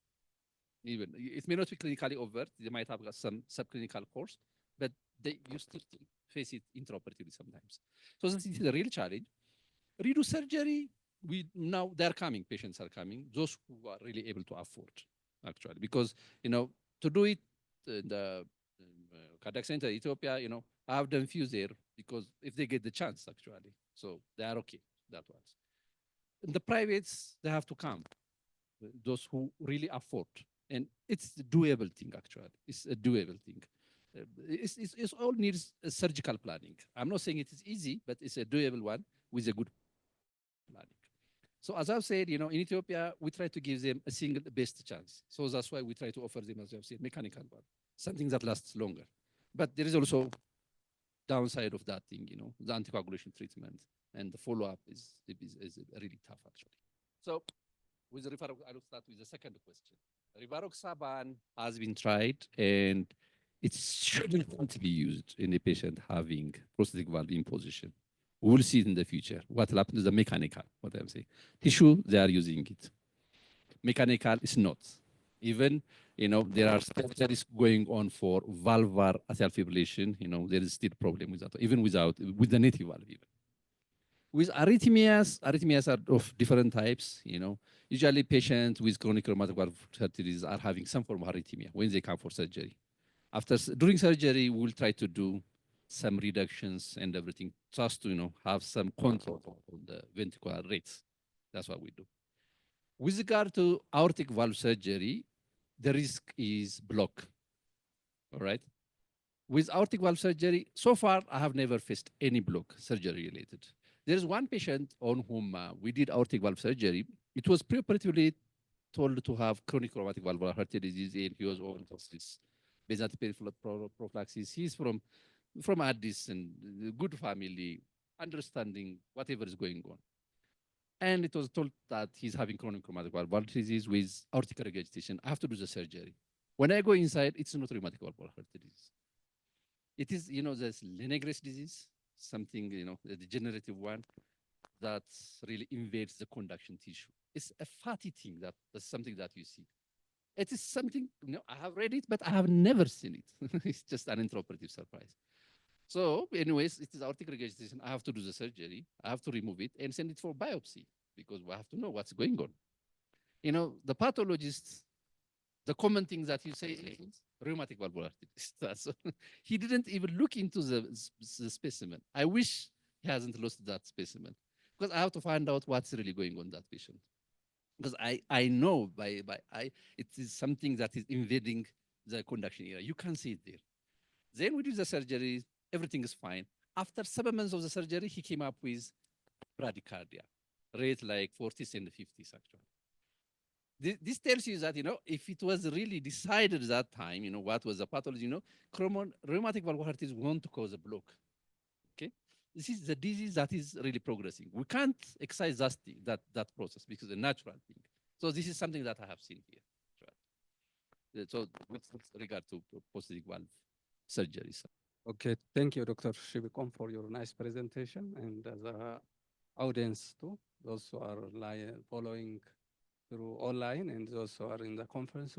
Even it may not be clinically overt. They might have got some subclinical course, but you still face it intraoperatively sometimes. So this is a real challenge. Redo surgery, now they're coming. Patients are coming. Those who are really able to afford, actually, because to do it in the cardiac center, Ethiopia, I have done few there because if they get the chance, actually, so they are okay. That was. In the privates, they have to come. Those who really afford, and it's a doable thing. Actually, it's a doable thing. It's all needs a surgical planning. I'm not saying it is easy, but it's a doable one with a good planning. So as I've said, in Ethiopia, we try to give them a single best chance. So that's why we try to offer them, as I've said, mechanical one, something that lasts longer. But there is also downside of that thing, the anticoagulation treatment and the follow-up is really tough, actually. So with the I'll start with the second question. Rivaroxaban has been tried, and it shouldn't be used in a patient having prosthetic valve imposition. We'll see it in the future. What will happen to the mechanical, what I'm saying. Tissue, they are using it. Mechanical is not. Even, there are studies going on for valvular atrial fibrillation. There is still problem with that, even with the native valve even. With arrhythmias are of different types. Usually patients with chronic rheumatic valve disease are having some form of arrhythmia when they come for surgery. During surgery, we'll try to do some reductions and everything, just to have some control on the ventricular rates. That's what we do. With regard to aortic valve surgery, the risk is block. All right. With aortic valve surgery, so far I have never faced any block surgery related. There is one patient on whom we did aortic valve surgery. It was preoperatively told to have chronic rheumatic valvular heart disease, and he was on this basal peripheral prophylaxis. He's from Addis and good family, understanding whatever is going on. And it was told that he's having chronic rheumatic valvular disease with aortic regurgitation. I have to do the surgery. When I go inside, it's not rheumatic valvular heart disease. It is, this Lenegres disease, something, the degenerative one that really invades the conduction tissue. It's a fatty thing that's something that you see. It is something, I have read it, but I have never seen it. It's just an intraoperative surprise. So anyways, it is aortic regurgitation. I have to do the surgery. I have to remove it and send it for biopsy because we have to know what's going on. The pathologist, the common thing that you say is rheumatic valvular disease. So he didn't even look into the specimen. I wish he hasn't lost that specimen because I have to find out what's really going on that patient. Because I know it is something that is invading the conduction area. You can see it there. Then we do the surgery, everything is fine. After 7 months of the surgery, he came up with bradycardia, rate like 40s and 50s actually. This tells you that, if it was really decided that time, what was the pathology, rheumatic valvular heart disease want to cause a block. Okay? This is the disease that is really progressing. We can't excise that process because it's a natural thing. So this is something that I have seen here. Right? So with regard to prosthetic valve surgery. Okay, thank you, Dr. Shibikom, for your nice presentation, and the audience too, those who are following through online and those who are in the conference